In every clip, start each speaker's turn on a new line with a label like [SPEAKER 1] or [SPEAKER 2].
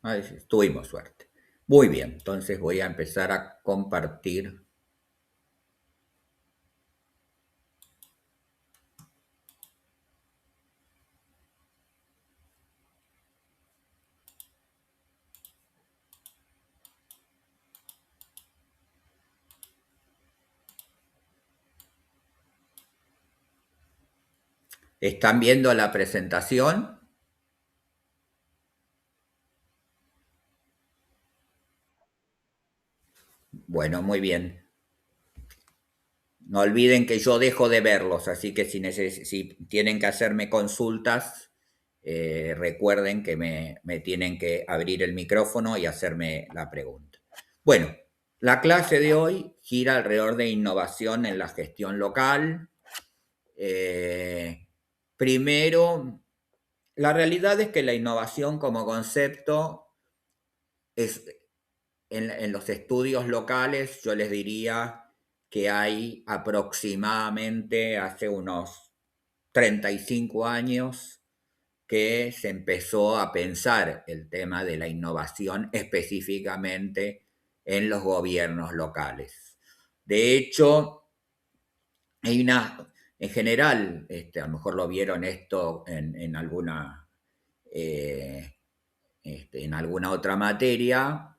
[SPEAKER 1] Ay, sí, tuvimos suerte. Muy bien, entonces voy a empezar a compartir. ¿Están viendo la presentación? Bueno, muy bien. No olviden que yo dejo de verlos, así que si tienen que hacerme consultas, recuerden que me tienen que abrir el micrófono y hacerme la pregunta. Bueno, la clase de hoy gira alrededor de innovación en la gestión local. Eh, Primero, la realidad es que la innovación como concepto es, en los estudios locales, yo les diría que hay aproximadamente hace unos 35 años que se empezó a pensar el tema de la innovación específicamente en los gobiernos locales. De hecho, hay una, en general, a lo mejor lo vieron esto eh, en alguna otra materia,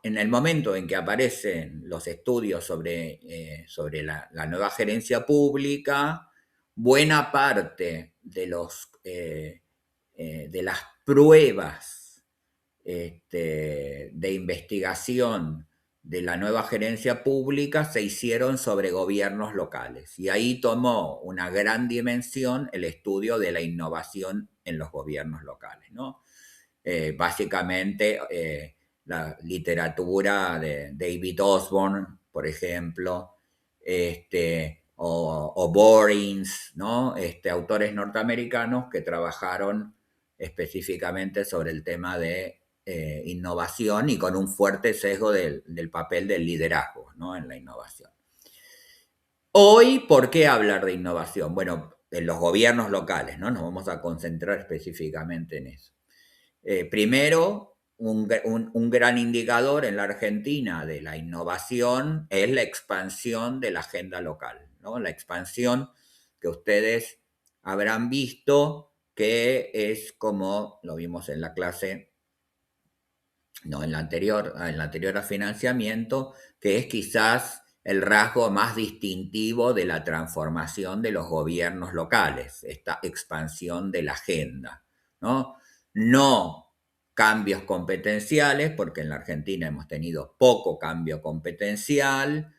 [SPEAKER 1] en el momento en que aparecen los estudios sobre la nueva gerencia pública, buena parte de las pruebas de investigación de la nueva gerencia pública se hicieron sobre gobiernos locales. Y ahí tomó una gran dimensión el estudio de la innovación en los gobiernos locales, ¿no? Básicamente, la literatura de David Osborne, por ejemplo, o Borins, ¿no? Autores norteamericanos que trabajaron específicamente sobre el tema de innovación y con un fuerte sesgo del papel del liderazgo, ¿no? En la innovación. Hoy, ¿por qué hablar de innovación? Bueno, en los gobiernos locales, ¿no? Nos vamos a concentrar específicamente en eso. Primero, un gran indicador en la Argentina de la innovación es la expansión de la agenda local, ¿no? La expansión que ustedes habrán visto que es como lo vimos en la clase, no, en la anterior a financiamiento, que es quizás el rasgo más distintivo de la transformación de los gobiernos locales, esta expansión de la agenda, ¿no? No cambios competenciales, porque en la Argentina hemos tenido poco cambio competencial,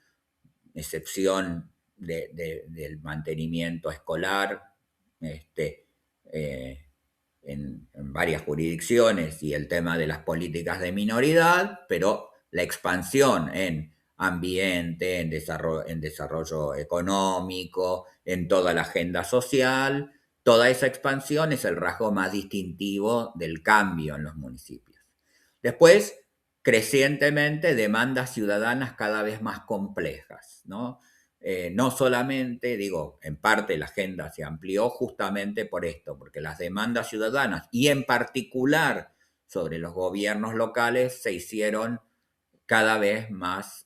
[SPEAKER 1] excepción del mantenimiento escolar, este, eh, en varias jurisdicciones y el tema de las políticas de minoridad, pero la expansión en ambiente, en desarrollo económico, en toda la agenda social, toda esa expansión es el rasgo más distintivo del cambio en los municipios. Después, crecientemente, demandas ciudadanas cada vez más complejas, ¿no? No solamente, digo, en parte la agenda se amplió justamente por esto, porque las demandas ciudadanas y en particular sobre los gobiernos locales se hicieron cada vez más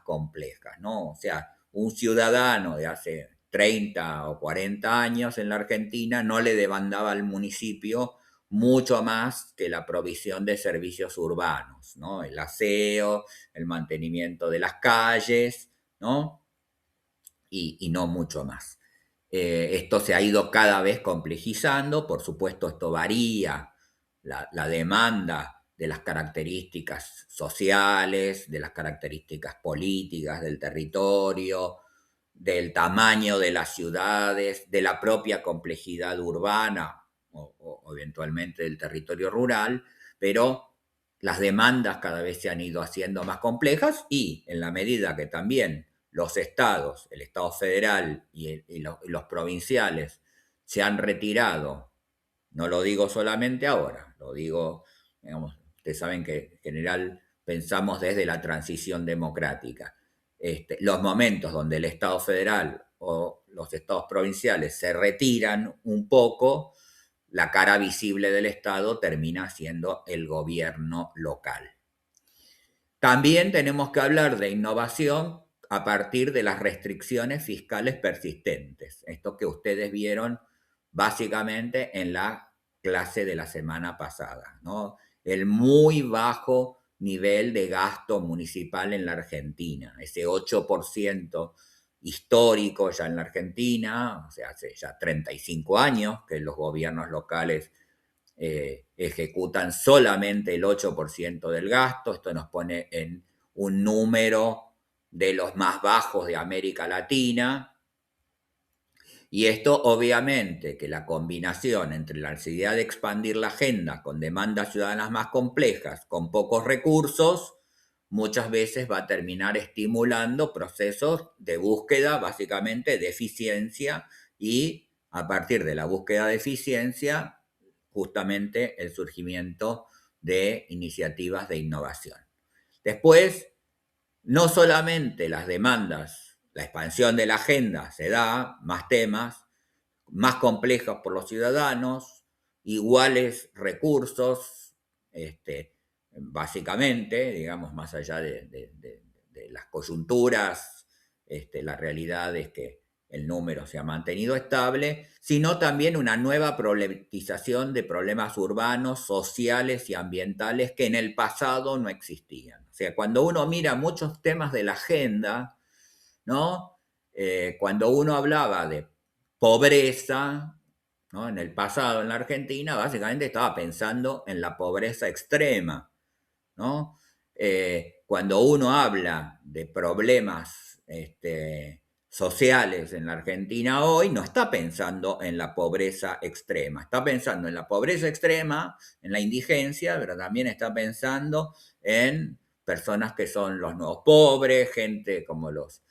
[SPEAKER 1] complejas, ¿no? O sea, un ciudadano de hace 30 o 40 años en la Argentina no le demandaba al municipio mucho más que la provisión de servicios urbanos, ¿no? El aseo, el mantenimiento de las calles, ¿no? Y no mucho más. Esto se ha ido cada vez complejizando, por supuesto esto varía, la demanda de las características sociales, de las características políticas del territorio, del tamaño de las ciudades, de la propia complejidad urbana o eventualmente del territorio rural, pero las demandas cada vez se han ido haciendo más complejas y en la medida que también los estados, el Estado federal y los provinciales se han retirado, no lo digo solamente ahora, lo digo, digamos, ustedes saben que en general pensamos desde la transición democrática. Los momentos donde el Estado federal o los estados provinciales se retiran un poco, la cara visible del Estado termina siendo el gobierno local. También tenemos que hablar de innovación a partir de las restricciones fiscales persistentes. Esto que ustedes vieron básicamente en la clase de la semana pasada, ¿no? El muy bajo nivel de gasto municipal en la Argentina, ese 8% histórico ya en la Argentina, o sea, hace ya 35 años que los gobiernos locales ejecutan solamente el 8% del gasto. Esto nos pone en un número de los más bajos de América Latina. Y esto obviamente que la combinación entre la necesidad de expandir la agenda con demandas ciudadanas más complejas, con pocos recursos, muchas veces va a terminar estimulando procesos de búsqueda básicamente de eficiencia y a partir de la búsqueda de eficiencia justamente el surgimiento de iniciativas de innovación. Después, no solamente las demandas, la expansión de la agenda se da, más temas, más complejos por los ciudadanos, iguales recursos, básicamente, digamos, más allá de las coyunturas, la realidad es que el número se ha mantenido estable, sino también una nueva problematización de problemas urbanos, sociales y ambientales que en el pasado no existían. O sea, cuando uno mira muchos temas de la agenda, ¿no? Cuando uno hablaba de pobreza, ¿no? En el pasado en la Argentina, básicamente estaba pensando en la pobreza extrema, ¿no? Cuando uno habla de problemas sociales en la Argentina hoy, no está pensando en la pobreza extrema, está pensando en la pobreza extrema, en la indigencia, pero también está pensando en personas que son los nuevos pobres, gente como los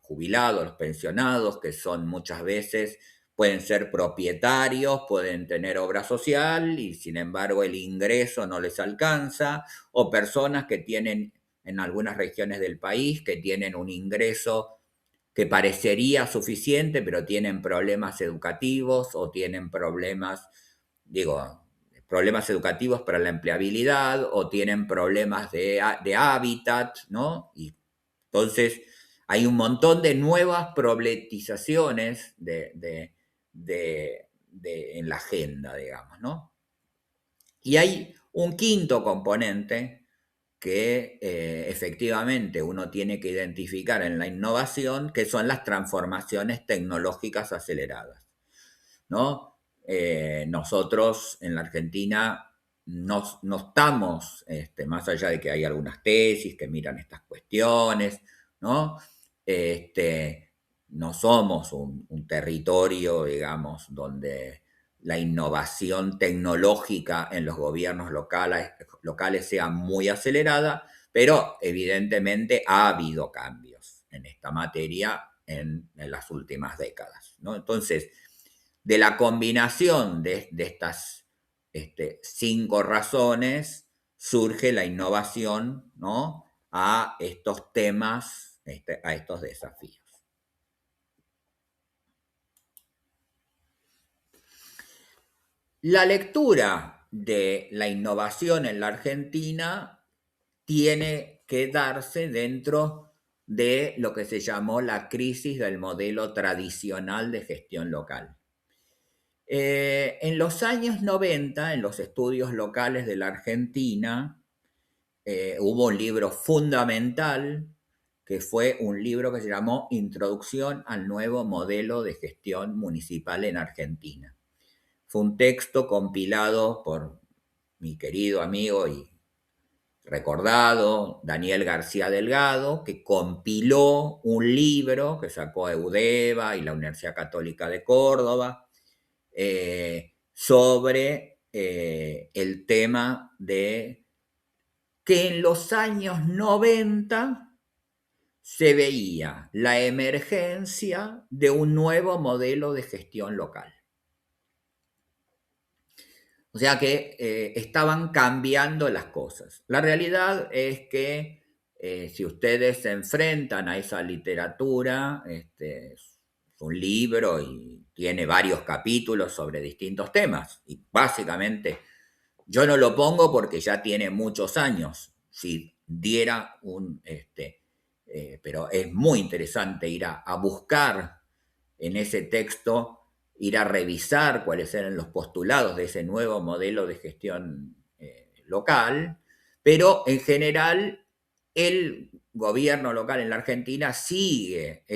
[SPEAKER 1] jubilados, los pensionados, que son muchas veces pueden ser propietarios, pueden tener obra social y sin embargo el ingreso no les alcanza, o personas que tienen en algunas regiones del país que tienen un ingreso que parecería suficiente, pero tienen problemas educativos o tienen problemas, digo, problemas educativos para la empleabilidad o tienen problemas de hábitat, ¿no? Y entonces hay un montón de nuevas problematizaciones en la agenda, digamos, ¿no? Y hay un quinto componente que efectivamente uno tiene que identificar en la innovación, que son las transformaciones tecnológicas aceleradas, ¿no? Nosotros en la Argentina no estamos, más allá de que hay algunas tesis que miran estas cuestiones, ¿no? No somos un territorio, digamos, donde la innovación tecnológica en los gobiernos locales sea muy acelerada, pero evidentemente ha habido cambios en esta materia en las últimas décadas, ¿no? Entonces, de la combinación de estas 5 razones surge la innovación, ¿no? A estos temas, a estos desafíos. La lectura de la innovación en la Argentina tiene que darse dentro de lo que se llamó la crisis del modelo tradicional de gestión local. En los años 90, en los estudios locales de la Argentina, hubo un libro fundamental que fue un libro que se llamó Introducción al nuevo modelo de gestión municipal en Argentina. Fue un texto compilado por mi querido amigo y recordado Daniel García Delgado, que compiló un libro que sacó Eudeva y la Universidad Católica de Córdoba sobre el tema de que en los años 90 se veía la emergencia de un nuevo modelo de gestión local. O sea que estaban cambiando las cosas. La realidad es que si ustedes se enfrentan a esa literatura, es un libro y tiene varios capítulos sobre distintos temas y básicamente yo no lo pongo porque ya tiene muchos años. Si diera pero es muy interesante ir a buscar en ese texto, ir a revisar cuáles eran los postulados de ese nuevo modelo de gestión local, pero en general el gobierno local en la Argentina sigue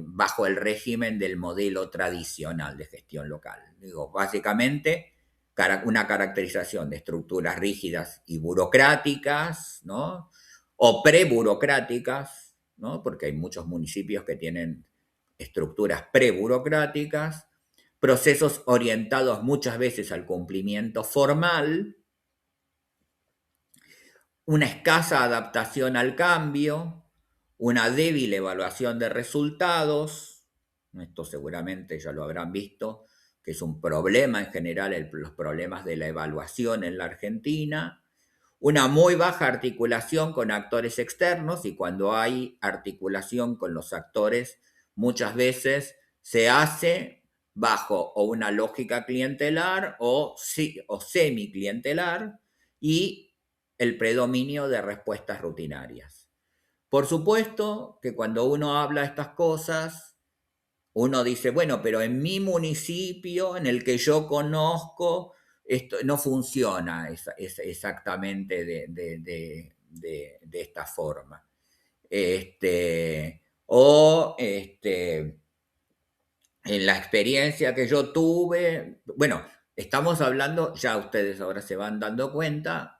[SPEAKER 1] bajo el régimen del modelo tradicional de gestión local. Digo, básicamente una caracterización de estructuras rígidas y burocráticas, ¿no? O preburocráticas, ¿no? Porque hay muchos municipios que tienen estructuras preburocráticas, procesos orientados muchas veces al cumplimiento formal, una escasa adaptación al cambio, una débil evaluación de resultados, esto seguramente ya lo habrán visto, que es un problema en general, los problemas de la evaluación en la Argentina, una muy baja articulación con actores externos, y cuando hay articulación con los actores, muchas veces se hace bajo o una lógica clientelar o semi-clientelar, y el predominio de respuestas rutinarias. Por supuesto que cuando uno habla estas cosas, uno dice, bueno, pero en mi municipio, en el que yo conozco, esto no funciona exactamente de esta forma. En la experiencia que yo tuve, bueno, estamos hablando, ya ustedes ahora se van dando cuenta,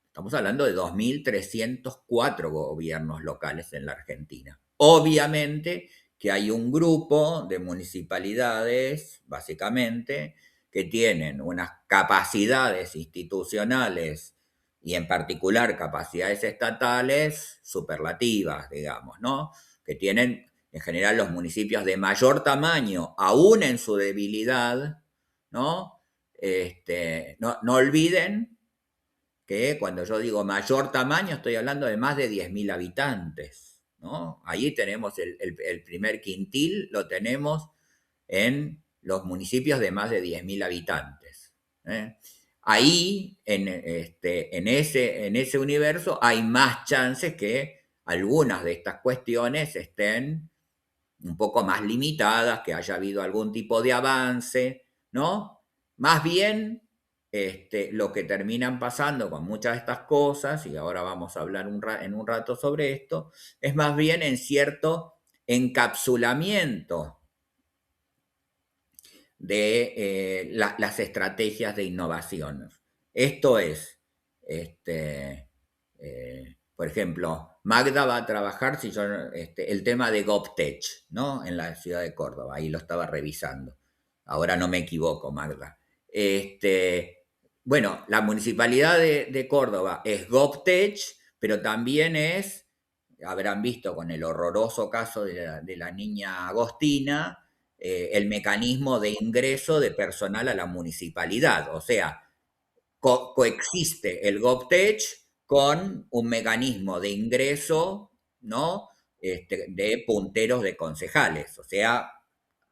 [SPEAKER 1] estamos hablando de 2.304 gobiernos locales en la Argentina. Obviamente que hay un grupo de municipalidades, básicamente, que tienen unas capacidades institucionales y en particular capacidades estatales superlativas, digamos, ¿no? Que tienen en general los municipios de mayor tamaño, aún en su debilidad, ¿no? No olviden que cuando yo digo mayor tamaño estoy hablando de más de 10.000 habitantes, ¿no? Ahí tenemos el primer quintil, lo tenemos en los municipios de más de 10.000 habitantes. ¿Eh? Ahí, en ese universo, hay más chances que algunas de estas cuestiones estén un poco más limitadas, que haya habido algún tipo de avance, ¿no? Más bien, lo que terminan pasando con muchas de estas cosas, y ahora vamos a hablar en un rato sobre esto, es más bien en cierto encapsulamiento de las estrategias de innovación. Esto es, por ejemplo, Magda va a trabajar el tema de GovTech, ¿no? En la ciudad de Córdoba, ahí lo estaba revisando. Ahora no me equivoco, Magda. Bueno, la municipalidad de Córdoba es GovTech, pero también habrán visto con el horroroso caso de la niña Agostina, el mecanismo de ingreso de personal a la municipalidad. O sea, coexiste el GovTech con un mecanismo de ingreso, ¿no? De punteros de concejales. O sea,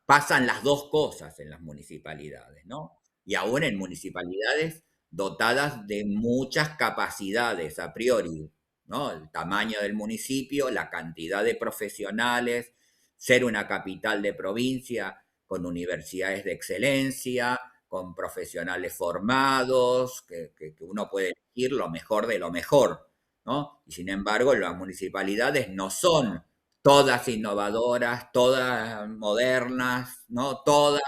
[SPEAKER 1] pasan las dos cosas en las municipalidades, ¿no? Y aún en municipalidades dotadas de muchas capacidades a priori, ¿no? El tamaño del municipio, la cantidad de profesionales, ser una capital de provincia con universidades de excelencia, con profesionales formados, que uno puede elegir lo mejor de lo mejor, ¿no? Y sin embargo, las municipalidades no son todas innovadoras, todas modernas, ¿no? Todas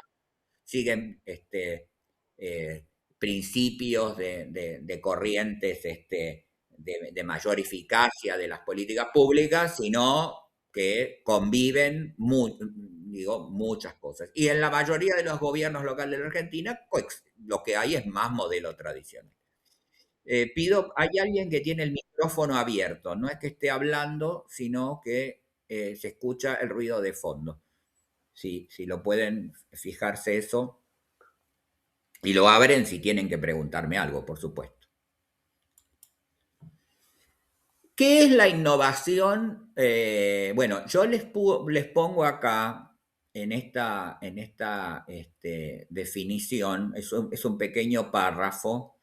[SPEAKER 1] siguen eh, principios de corrientes de mayor eficacia de las políticas públicas, sino que conviven muchas cosas. Y en la mayoría de los gobiernos locales de la Argentina, pues, lo que hay es más modelo tradicional. Hay alguien que tiene el micrófono abierto, no es que esté hablando, sino que se escucha el ruido de fondo. Si lo pueden fijarse eso, y lo abren si tienen que preguntarme algo, por supuesto. ¿Qué es la innovación? Bueno, yo les pongo acá definición, es un pequeño párrafo.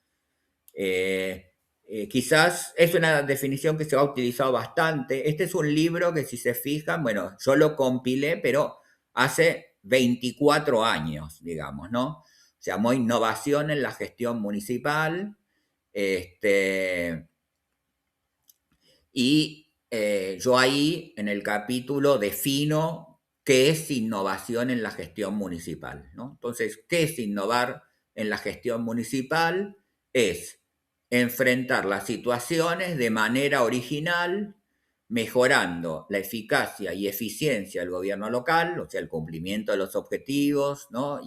[SPEAKER 1] Quizás es una definición que se ha utilizado bastante. Este es un libro que, si se fijan, bueno, yo lo compilé, pero hace 24 años, digamos, ¿no? Se llamó Innovación en la Gestión Municipal. Y yo ahí en el capítulo defino qué es innovación en la gestión municipal, ¿no? Entonces, ¿qué es innovar en la gestión municipal? Es enfrentar las situaciones de manera original, mejorando la eficacia y eficiencia del gobierno local, o sea, el cumplimiento de los objetivos, ¿no?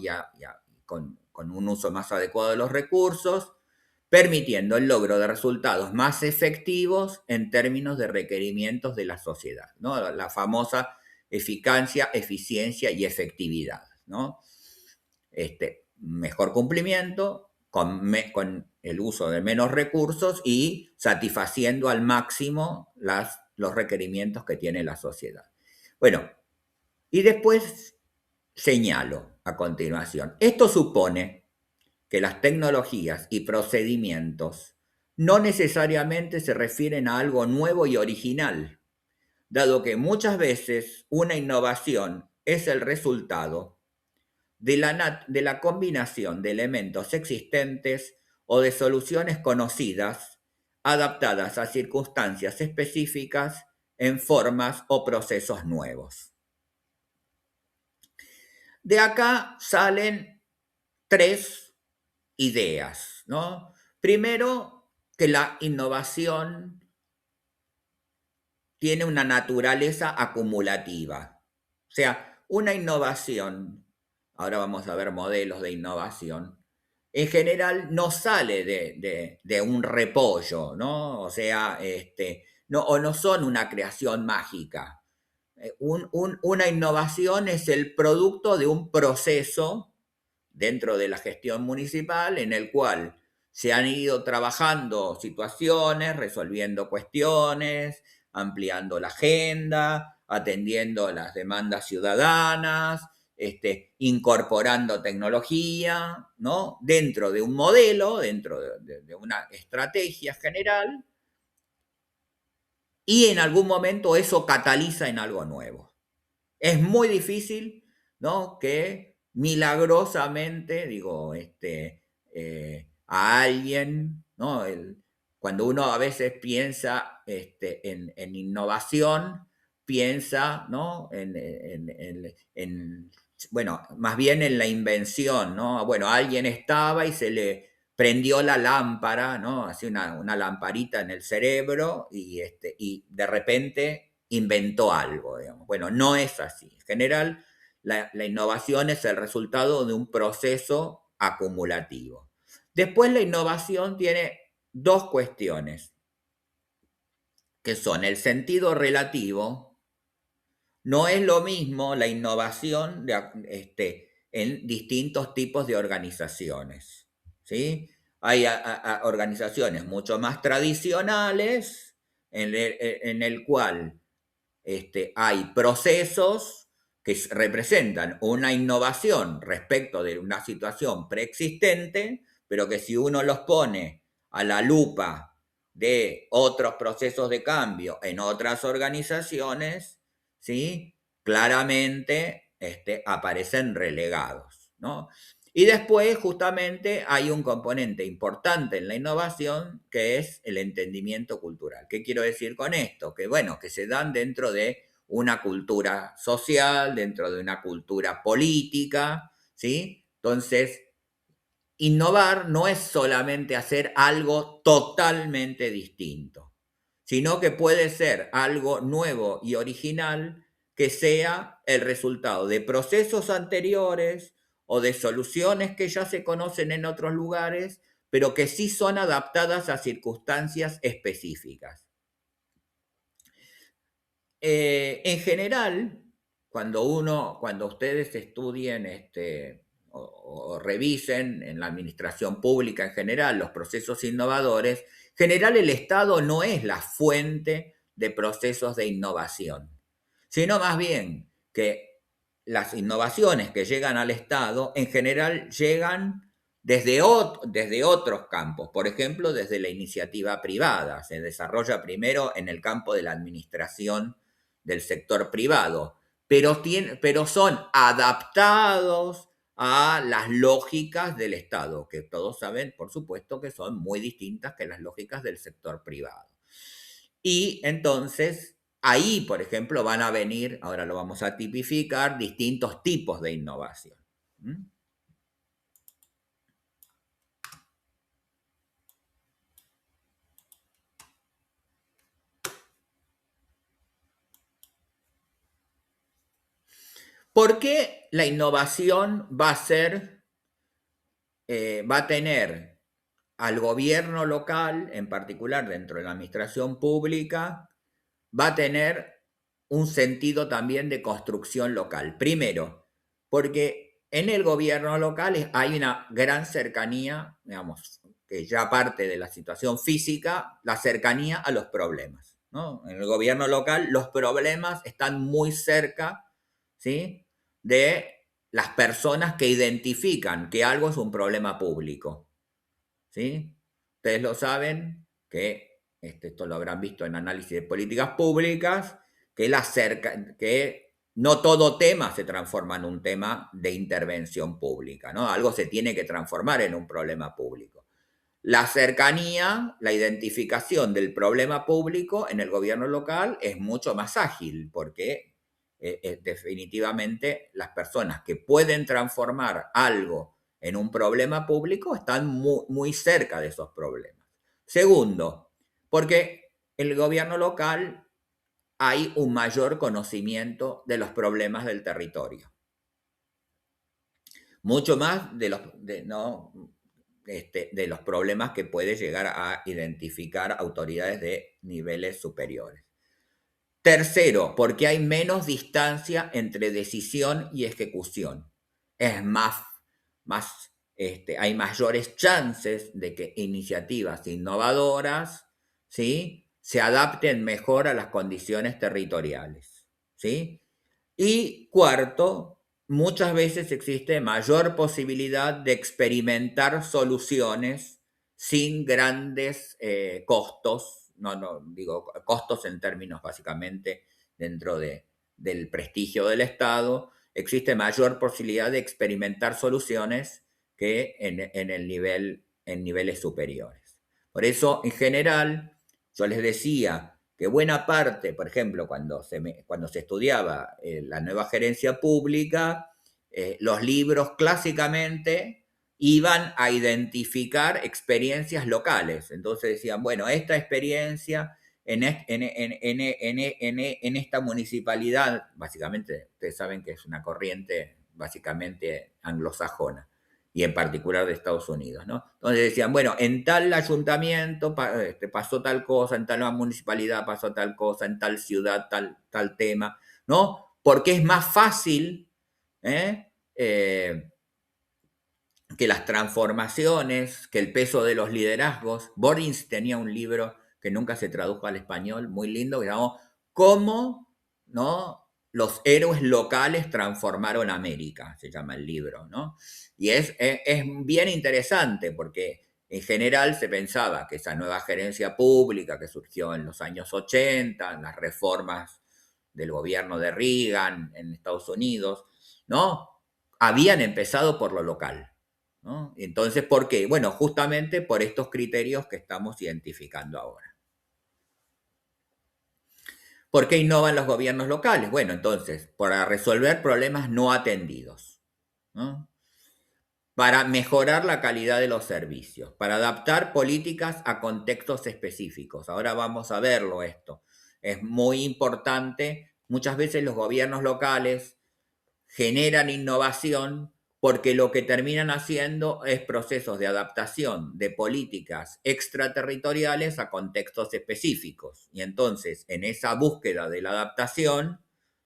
[SPEAKER 1] Con un uso más adecuado de los recursos, permitiendo el logro de resultados más efectivos en términos de requerimientos de la sociedad, ¿no? La famosa eficacia, eficiencia y efectividad, ¿no? Mejor cumplimiento con el uso de menos recursos y satisfaciendo al máximo los requerimientos que tiene la sociedad. Bueno, y después señalo a continuación, esto supone que las tecnologías y procedimientos no necesariamente se refieren a algo nuevo y original, dado que muchas veces una innovación es el resultado de la combinación de elementos existentes o de soluciones conocidas adaptadas a circunstancias específicas en formas o procesos nuevos. De acá salen tres ideas, ¿no? Primero, que la innovación tiene una naturaleza acumulativa. O sea, una innovación, ahora vamos a ver modelos de innovación, en general no sale de un repollo, ¿no? O sea, no son una creación mágica. Una innovación es el producto de un proceso dentro de la gestión municipal en el cual se han ido trabajando situaciones, resolviendo cuestiones, ampliando la agenda, atendiendo las demandas ciudadanas, incorporando tecnología, ¿no? Dentro de un modelo, dentro de una estrategia general, y en algún momento eso cataliza en algo nuevo. Es muy difícil, ¿no? Que milagrosamente, digo, a alguien, ¿no? Cuando uno a veces piensa en innovación, piensa, ¿no? Bueno, más bien en la invención, ¿no? Bueno, alguien estaba y se le prendió la lámpara, ¿no? Así una lamparita en el cerebro y de repente inventó algo, digamos. Bueno, no es así. En general, la innovación es el resultado de un proceso acumulativo. Después, la innovación tiene dos cuestiones, que son el sentido relativo. No es lo mismo la innovación en distintos tipos de organizaciones, ¿sí? Hay organizaciones mucho más tradicionales en el cual hay procesos que representan una innovación respecto de una situación preexistente, pero que si uno los pone a la lupa de otros procesos de cambio en otras organizaciones, ¿sí? Claramente aparecen relegados, ¿no? Y después, justamente, hay un componente importante en la innovación que es el entendimiento cultural. ¿Qué quiero decir con esto? Que, bueno, que se dan dentro de una cultura social, dentro de una cultura política, ¿sí? Entonces, innovar no es solamente hacer algo totalmente distinto, sino que puede ser algo nuevo y original que sea el resultado de procesos anteriores o de soluciones que ya se conocen en otros lugares, pero que sí son adaptadas a circunstancias específicas. En general, cuando ustedes estudien o revisen en la administración pública en general los procesos innovadores, en general el Estado no es la fuente de procesos de innovación, sino más bien que las innovaciones que llegan al Estado en general llegan desde otros campos, por ejemplo, desde la iniciativa privada. Se desarrolla primero en el campo de la administración del sector privado, pero son adaptados a las lógicas del Estado, que todos saben, por supuesto, que son muy distintas que las lógicas del sector privado. Y entonces ahí, por ejemplo, van a venir, ahora lo vamos a tipificar, distintos tipos de innovación. ¿Mm? ¿Por qué la innovación va a tener al gobierno local, en particular dentro de la administración pública, va a tener un sentido también de construcción local? Primero, porque en el gobierno local hay una gran cercanía, digamos, que ya parte de la situación física, la cercanía a los problemas, ¿no? En el gobierno local los problemas están muy cerca, ¿sí?, de las personas que identifican que algo es un problema público, ¿sí? Ustedes lo saben, que esto lo habrán visto en análisis de políticas públicas, que no todo tema se transforma en un tema de intervención pública, ¿no? Algo se tiene que transformar en un problema público. La cercanía, la identificación del problema público en el gobierno local es mucho más ágil, porque definitivamente las personas que pueden transformar algo en un problema público están muy, muy cerca de esos problemas. Segundo, porque en el gobierno local hay un mayor conocimiento de los problemas del territorio. Mucho más de los problemas que puede llegar a identificar autoridades de niveles superiores. Tercero, porque hay menos distancia entre decisión y ejecución. Es hay mayores chances de que iniciativas innovadoras, ¿sí?, se adapten mejor a las condiciones territoriales, ¿sí? Y cuarto, muchas veces existe mayor posibilidad de experimentar soluciones sin grandes costos, no digo costos en términos básicamente dentro del prestigio del Estado, existe mayor posibilidad de experimentar soluciones que en niveles superiores. Por eso, en general, yo les decía que buena parte, por ejemplo, cuando se estudiaba la nueva gerencia pública, los libros clásicamente iban a identificar experiencias locales. Entonces decían, bueno, esta experiencia en esta municipalidad, básicamente, ustedes saben que es una corriente básicamente anglosajona, y en particular de Estados Unidos, ¿no? Entonces decían, bueno, en tal ayuntamiento pasó tal cosa, en tal municipalidad pasó tal cosa, en tal ciudad tal tema, ¿no? Porque es más fácil ¿eh? Que las transformaciones, que el peso de los liderazgos. Borins tenía un libro que nunca se tradujo al español, muy lindo, que se llamó ¿Cómo, no, los héroes locales transformaron América? Se llama el libro, ¿no? Y es bien interesante porque en general se pensaba que esa nueva gerencia pública que surgió en los años 80, en las reformas del gobierno de Reagan en Estados Unidos, ¿no?, habían empezado por lo local, ¿no? Entonces, ¿por qué? Bueno, justamente por estos criterios que estamos identificando ahora. ¿Por qué innovan los gobiernos locales? Bueno, entonces, para resolver problemas no atendidos, ¿no?, para mejorar la calidad de los servicios, para adaptar políticas a contextos específicos. Ahora vamos a verlo esto. Es muy importante. Muchas veces los gobiernos locales generan innovación porque lo que terminan haciendo es procesos de adaptación de políticas extraterritoriales a contextos específicos. Y entonces, en esa búsqueda de la adaptación,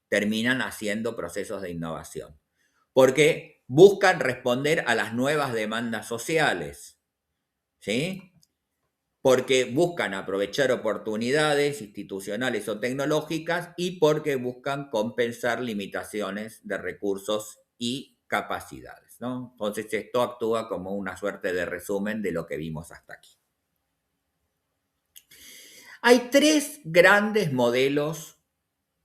[SPEAKER 1] terminan haciendo procesos de innovación. Porque buscan responder a las nuevas demandas sociales, ¿sí? porque buscan aprovechar oportunidades institucionales o tecnológicas y porque buscan compensar limitaciones de recursos y capacidades, ¿no? Entonces esto actúa como una suerte de resumen de lo que vimos hasta aquí. Hay tres grandes modelos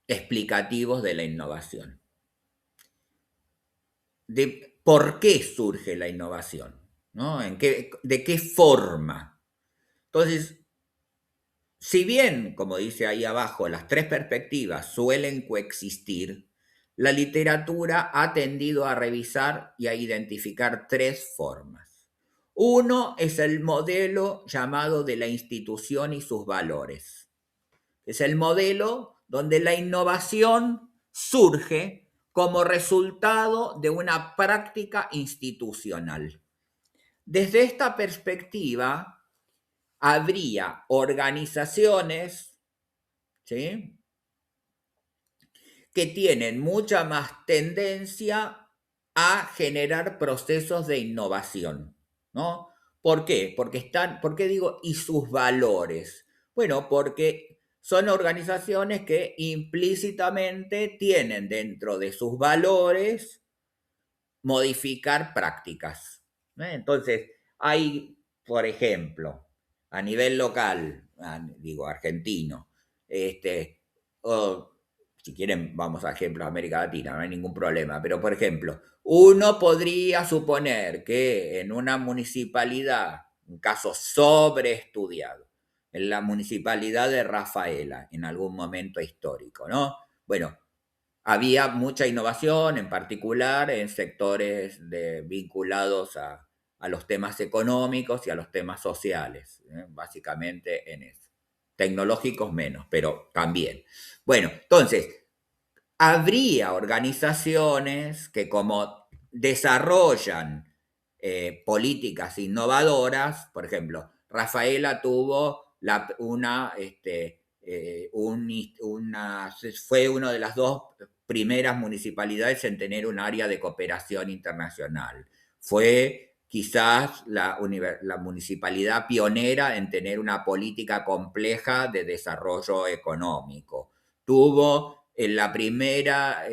[SPEAKER 1] explicativos de la innovación. De por qué surge la innovación, ¿no? ¿De qué forma? Entonces, si bien, como dice ahí abajo, las tres perspectivas suelen coexistir, la literatura ha tendido a revisar y a identificar tres formas. Uno es el modelo llamado de la institución y sus valores. Es el modelo donde la innovación surge como resultado de una práctica institucional. Desde esta perspectiva, habría organizaciones, ¿sí?, que tienen mucha más tendencia a generar procesos de innovación, ¿no? ¿Por qué? ¿Por qué digo y sus valores? Bueno, porque son organizaciones que implícitamente tienen dentro de sus valores modificar prácticas. Entonces, hay, por ejemplo, a nivel local, digo argentino, o si quieren vamos a ejemplos de América Latina, no hay ningún problema, pero por ejemplo, uno podría suponer que en una municipalidad, un caso sobreestudiado, en la municipalidad de Rafaela, en algún momento histórico, ¿no? Bueno, había mucha innovación, en particular en sectores vinculados a los temas económicos y a los temas sociales, básicamente en eso. Tecnológicos menos, pero también. Bueno, entonces, habría organizaciones que como desarrollan políticas innovadoras, por ejemplo, Rafaela tuvo fue una de las dos primeras municipalidades en tener un área de cooperación internacional. Fue quizás la municipalidad pionera en tener una política compleja de desarrollo económico. Tuvo en la primera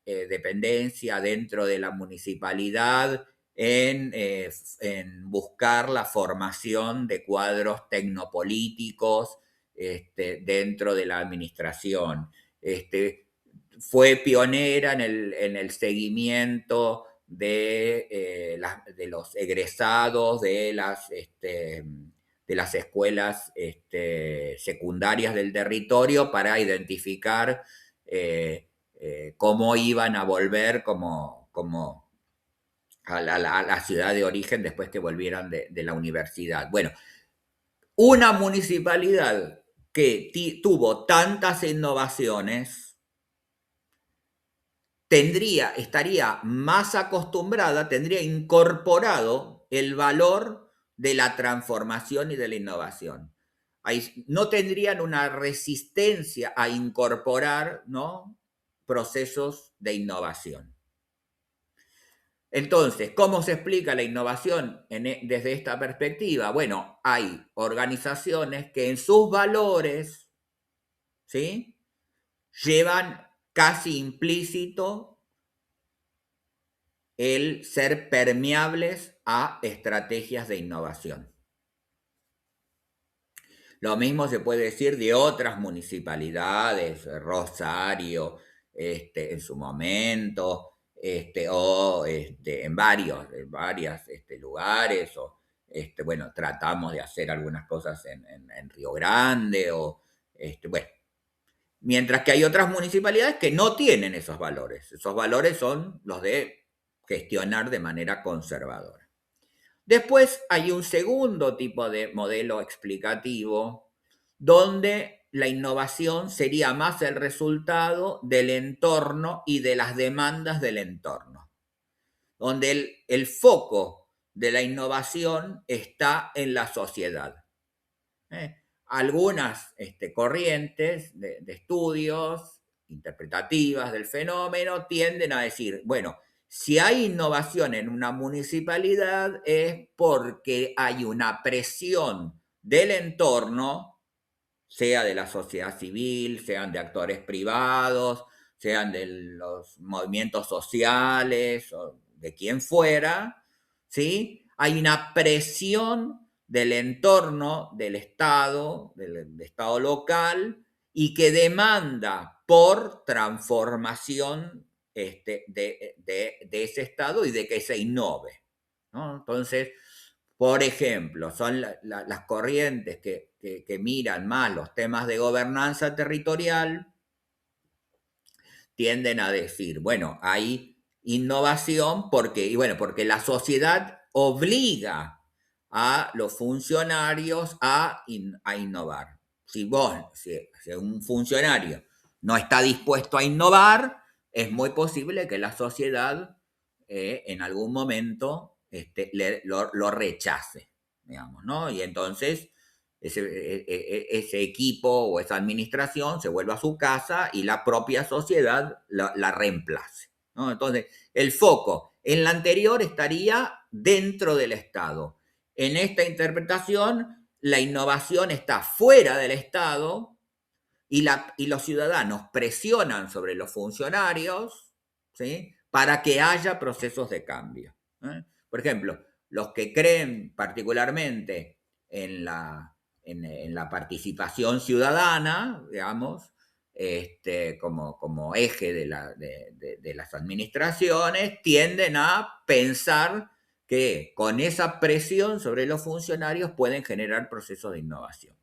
[SPEAKER 1] dependencia dentro de la municipalidad en buscar la formación de cuadros tecnopolíticos dentro de la administración. Fue pionera en el seguimiento de los egresados de las escuelas secundarias del territorio para identificar cómo iban a volver como a la ciudad de origen después que volvieran de la universidad. Bueno, una municipalidad que tuvo tantas innovaciones estaría más acostumbrada, tendría incorporado el valor de la transformación y de la innovación. Ahí no tendrían una resistencia a incorporar, ¿no?, procesos de innovación. Entonces, ¿cómo se explica la innovación desde esta perspectiva? Bueno, hay organizaciones que en sus valores, ¿sí?, llevan casi implícito el ser permeables a estrategias de innovación. Lo mismo se puede decir de otras municipalidades, Rosario, en su momento, o en varios lugares, o bueno, tratamos de hacer algunas cosas en Río Grande, o bueno. Mientras que hay otras municipalidades que no tienen esos valores. Esos valores son los de gestionar de manera conservadora. Después hay un segundo tipo de modelo explicativo donde la innovación sería más el resultado del entorno y de las demandas del entorno, donde el foco de la innovación está en la sociedad. Algunas corrientes de estudios interpretativas del fenómeno tienden a decir, bueno, si hay innovación en una municipalidad es porque hay una presión del entorno, sea de la sociedad civil, sean de actores privados, sean de los movimientos sociales o de quien fuera, ¿sí? Hay una presión del entorno, del Estado local, y que demanda por transformación de ese Estado y de que se innove, ¿no? Entonces, por ejemplo, son las corrientes que miran más los temas de gobernanza territorial, tienden a decir, bueno, hay innovación porque la sociedad obliga a los funcionarios a innovar. Si un funcionario no está dispuesto a innovar, es muy posible que la sociedad en algún momento lo rechace, digamos, ¿no? Y entonces ese equipo o esa administración se vuelve a su casa y la propia sociedad la reemplace, ¿no? Entonces, el foco en la anterior estaría dentro del Estado. En esta interpretación, la innovación está fuera del Estado y los ciudadanos presionan sobre los funcionarios, ¿sí? Para que haya procesos de cambio, ¿eh? Por ejemplo, los que creen particularmente en en la participación ciudadana, digamos, como eje de las administraciones, tienden a pensar que con esa presión sobre los funcionarios pueden generar procesos de innovación.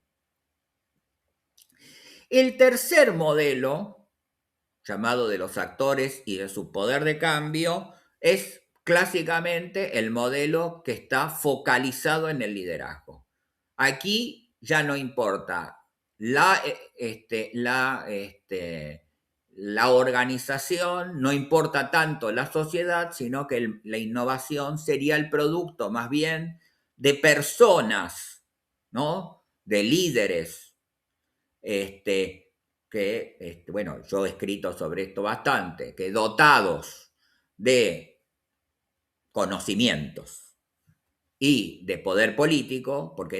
[SPEAKER 1] El tercer modelo, llamado de los actores y de su poder de cambio, es clásicamente el modelo que está focalizado en el liderazgo. Aquí ya no importa la organización, no importa tanto la sociedad, sino que la innovación sería el producto más bien de personas, ¿no? De líderes, bueno, yo he escrito sobre esto bastante, que dotados de conocimientos y de poder político, porque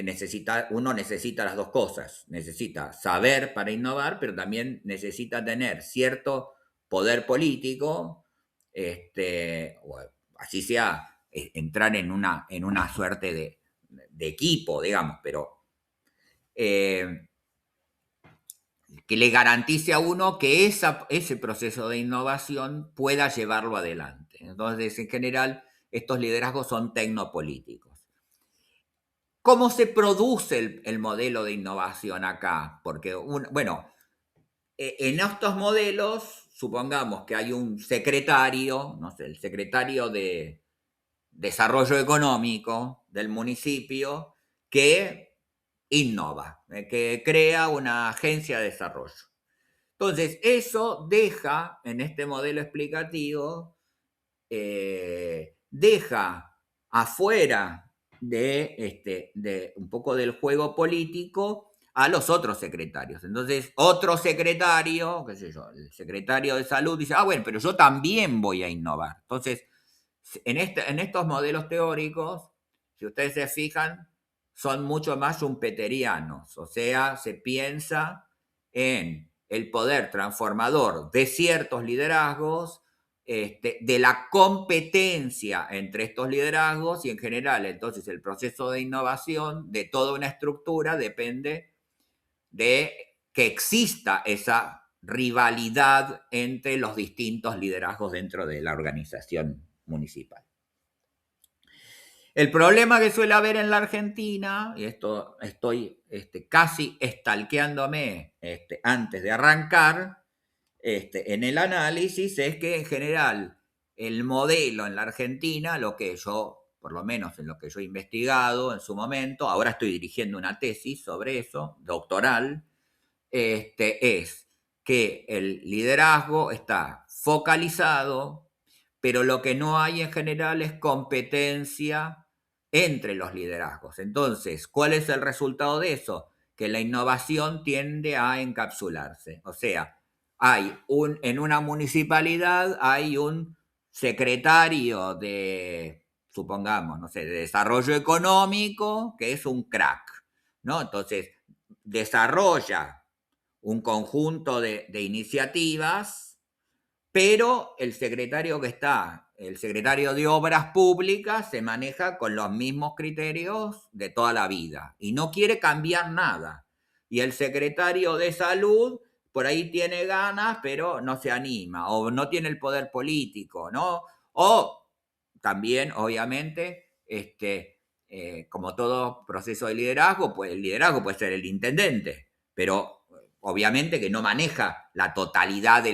[SPEAKER 1] uno necesita las dos cosas, necesita saber para innovar, pero también necesita tener cierto poder político, o así sea, entrar en una suerte de equipo, digamos, pero eh, que le garantice a uno que ese proceso de innovación pueda llevarlo adelante. Entonces, en general, estos liderazgos son tecnopolíticos. ¿Cómo se produce el modelo de innovación acá? Porque, bueno, en estos modelos, supongamos que hay un secretario, no sé, el secretario de Desarrollo Económico del municipio, que innova, que crea una agencia de desarrollo. Entonces, eso deja, en este modelo explicativo, deja afuera de un poco del juego político a los otros secretarios. Entonces, otro secretario, qué sé yo, el secretario de salud dice, bueno, pero yo también voy a innovar. Entonces, en estos modelos teóricos, si ustedes se fijan, son mucho más schumpeterianos, o sea, se piensa en el poder transformador de ciertos liderazgos, de la competencia entre estos liderazgos y en general, entonces el proceso de innovación de toda una estructura depende de que exista esa rivalidad entre los distintos liderazgos dentro de la organización municipal. El problema que suele haber en la Argentina, y esto estoy casi stalkeándome antes de arrancar en el análisis, es que en general el modelo en la Argentina, lo que yo, por lo menos en lo que yo he investigado en su momento, ahora estoy dirigiendo una tesis sobre eso, doctoral, es que el liderazgo está focalizado, pero lo que no hay en general es competencia entre los liderazgos. Entonces, ¿cuál es el resultado de eso? Que la innovación tiende a encapsularse. O sea, en una municipalidad hay un secretario de, supongamos, no sé, de desarrollo económico, que es un crack, ¿no? Entonces, desarrolla un conjunto de iniciativas, pero el secretario el secretario de Obras Públicas, se maneja con los mismos criterios de toda la vida y no quiere cambiar nada. Y el secretario de Salud por ahí tiene ganas, pero no se anima, o no tiene el poder político, ¿no? O también, obviamente, como todo proceso de liderazgo, pues el liderazgo puede ser el intendente, pero obviamente que no maneja la totalidad de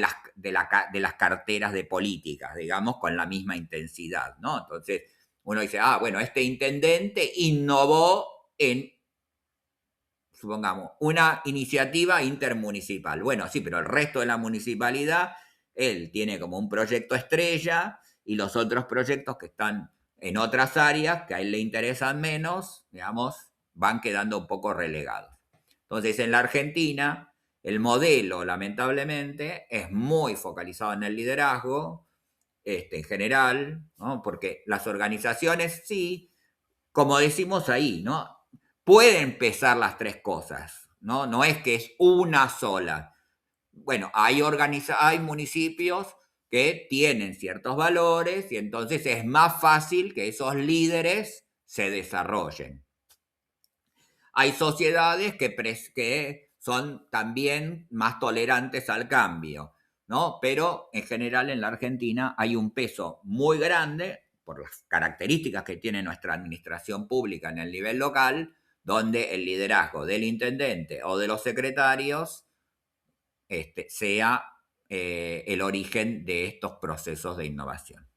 [SPEAKER 1] las carteras de políticas, digamos, con la misma intensidad, ¿no? Entonces, uno dice, bueno, este intendente innovó en, supongamos, una iniciativa intermunicipal. Bueno, sí, pero el resto de la municipalidad, él tiene como un proyecto estrella y los otros proyectos que están en otras áreas que a él le interesan menos, digamos, van quedando un poco relegados. Entonces, en la Argentina, el modelo, lamentablemente, es muy focalizado en el liderazgo, en general, ¿no? Porque las organizaciones sí, como decimos ahí, ¿no? Pueden pesar las tres cosas, ¿no? No es que es una sola. Bueno, hay municipios que tienen ciertos valores y entonces es más fácil que esos líderes se desarrollen. Hay sociedades que son también más tolerantes al cambio, ¿no? Pero en general en la Argentina hay un peso muy grande por las características que tiene nuestra administración pública en el nivel local, donde el liderazgo del intendente o de los secretarios sea el origen de estos procesos de innovación.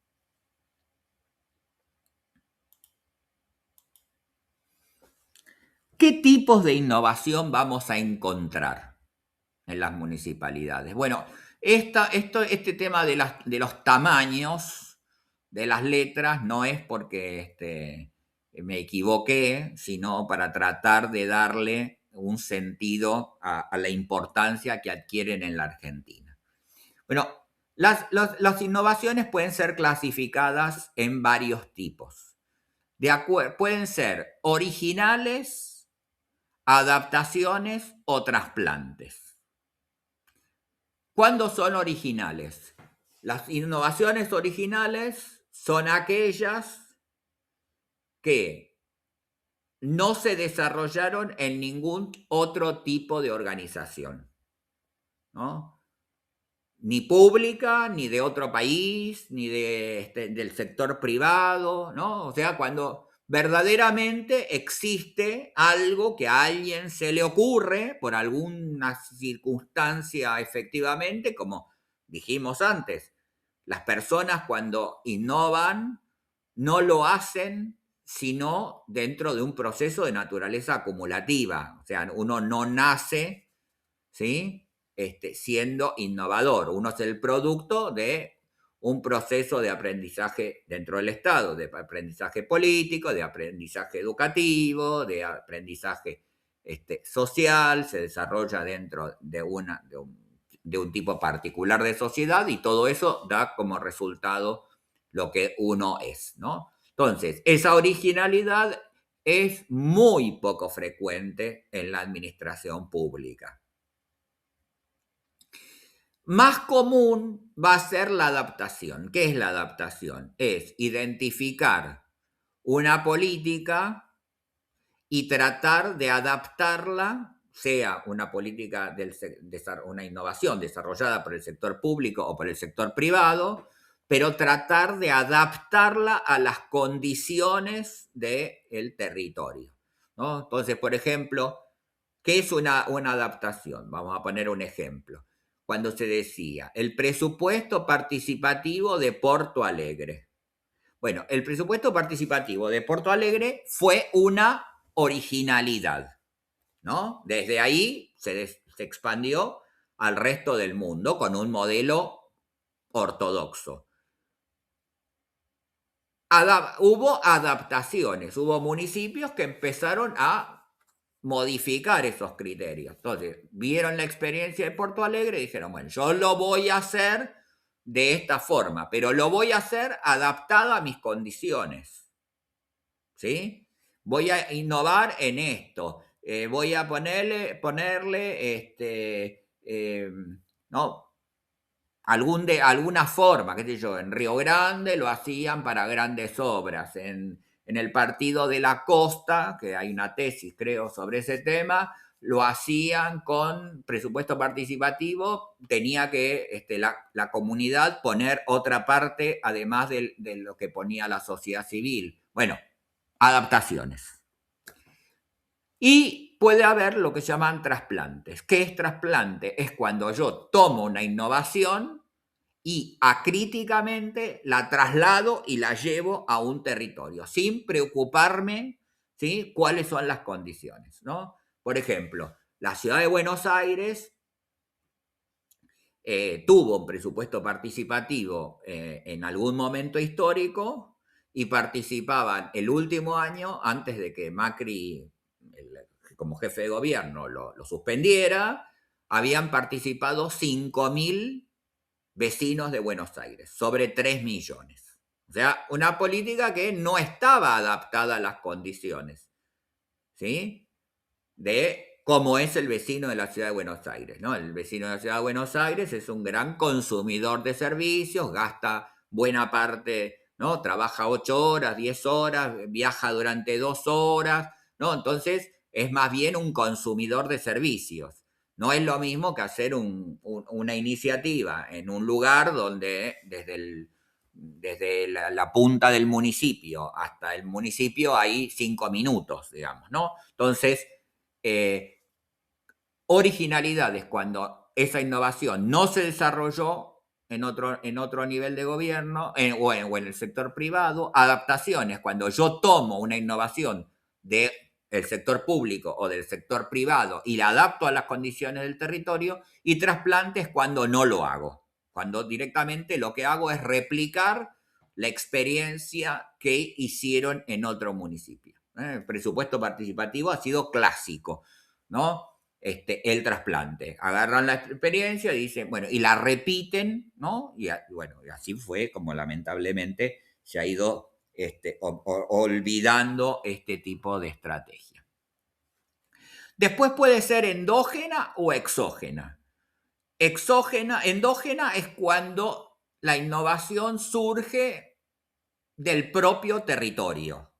[SPEAKER 1] ¿Qué tipos de innovación vamos a encontrar en las municipalidades? Bueno, este tema de los tamaños de las letras no es porque me equivoqué, sino para tratar de darle un sentido a la importancia que adquieren en la Argentina. Bueno, las innovaciones pueden ser clasificadas en varios tipos. Pueden ser originales, adaptaciones o trasplantes. ¿Cuándo son originales? Las innovaciones originales son aquellas que no se desarrollaron en ningún otro tipo de organización, ¿no? Ni pública, ni de otro país, ni del sector privado, ¿no? O sea, cuando verdaderamente existe algo que a alguien se le ocurre por alguna circunstancia efectivamente, como dijimos antes, las personas cuando innovan no lo hacen sino dentro de un proceso de naturaleza acumulativa. O sea, uno no nace, ¿sí? Siendo innovador. Uno es el producto de un proceso de aprendizaje dentro del Estado, de aprendizaje político, de aprendizaje educativo, de aprendizaje social, se desarrolla dentro de un tipo particular de sociedad y todo eso da como resultado lo que uno es, ¿no? Entonces, esa originalidad es muy poco frecuente en la administración pública. Más común va a ser la adaptación. ¿Qué es la adaptación? Es identificar una política y tratar de adaptarla, sea una política, una innovación desarrollada por el sector público o por el sector privado, pero tratar de adaptarla a las condiciones del territorio, ¿no? Entonces, por ejemplo, ¿qué es una adaptación? Vamos a poner un ejemplo. Cuando se decía el presupuesto participativo de Porto Alegre. Bueno, el presupuesto participativo de Porto Alegre fue una originalidad, ¿no? Desde ahí se expandió al resto del mundo con un modelo ortodoxo. Hubo adaptaciones, hubo municipios que empezaron a modificar esos criterios. Entonces, vieron la experiencia de Porto Alegre y dijeron, bueno, yo lo voy a hacer de esta forma, pero lo voy a hacer adaptado a mis condiciones, ¿sí? Voy a innovar en esto. voy a ponerle ¿no? Alguna forma, qué sé yo, en Río Grande lo hacían para grandes obras, en el partido de la costa, que hay una tesis creo sobre ese tema, lo hacían con presupuesto participativo, tenía que la comunidad poner otra parte además de lo que ponía la sociedad civil. Bueno, adaptaciones. Y puede haber lo que se llaman trasplantes. ¿Qué es trasplante? Es cuando yo tomo una innovación y acríticamente la traslado y la llevo a un territorio, sin preocuparme, ¿sí? Cuáles son las condiciones, ¿no? Por ejemplo, la ciudad de Buenos Aires tuvo un presupuesto participativo en algún momento histórico y participaban el último año, antes de que Macri, como jefe de gobierno, lo suspendiera, habían participado 5.000 vecinos de Buenos Aires, sobre 3 millones. O sea, una política que no estaba adaptada a las condiciones, ¿sí? De cómo es el vecino de la ciudad de Buenos Aires, ¿no? El vecino de la ciudad de Buenos Aires es un gran consumidor de servicios, gasta buena parte, ¿no? Trabaja 8 horas, 10 horas, viaja durante 2 horas, ¿no? Entonces es más bien un consumidor de servicios. No es lo mismo que hacer una iniciativa en un lugar donde desde la punta del municipio hasta el municipio hay 5 minutos, digamos, ¿no? Entonces, eh, originalidades cuando esa innovación no se desarrolló en otro nivel de gobierno o en el sector privado, adaptaciones cuando yo tomo una innovación del sector público o del sector privado y la adapto a las condiciones del territorio, y trasplantes cuando no lo hago, cuando directamente lo que hago es replicar la experiencia que hicieron en otro municipio. El presupuesto participativo ha sido clásico, ¿no? El trasplante. Agarran la experiencia y dicen, bueno, y la repiten, ¿no? Bueno, y así fue como lamentablemente se ha ido olvidando este tipo de estrategia. Después puede ser endógena o exógena. Endógena es cuando la innovación surge del propio territorio,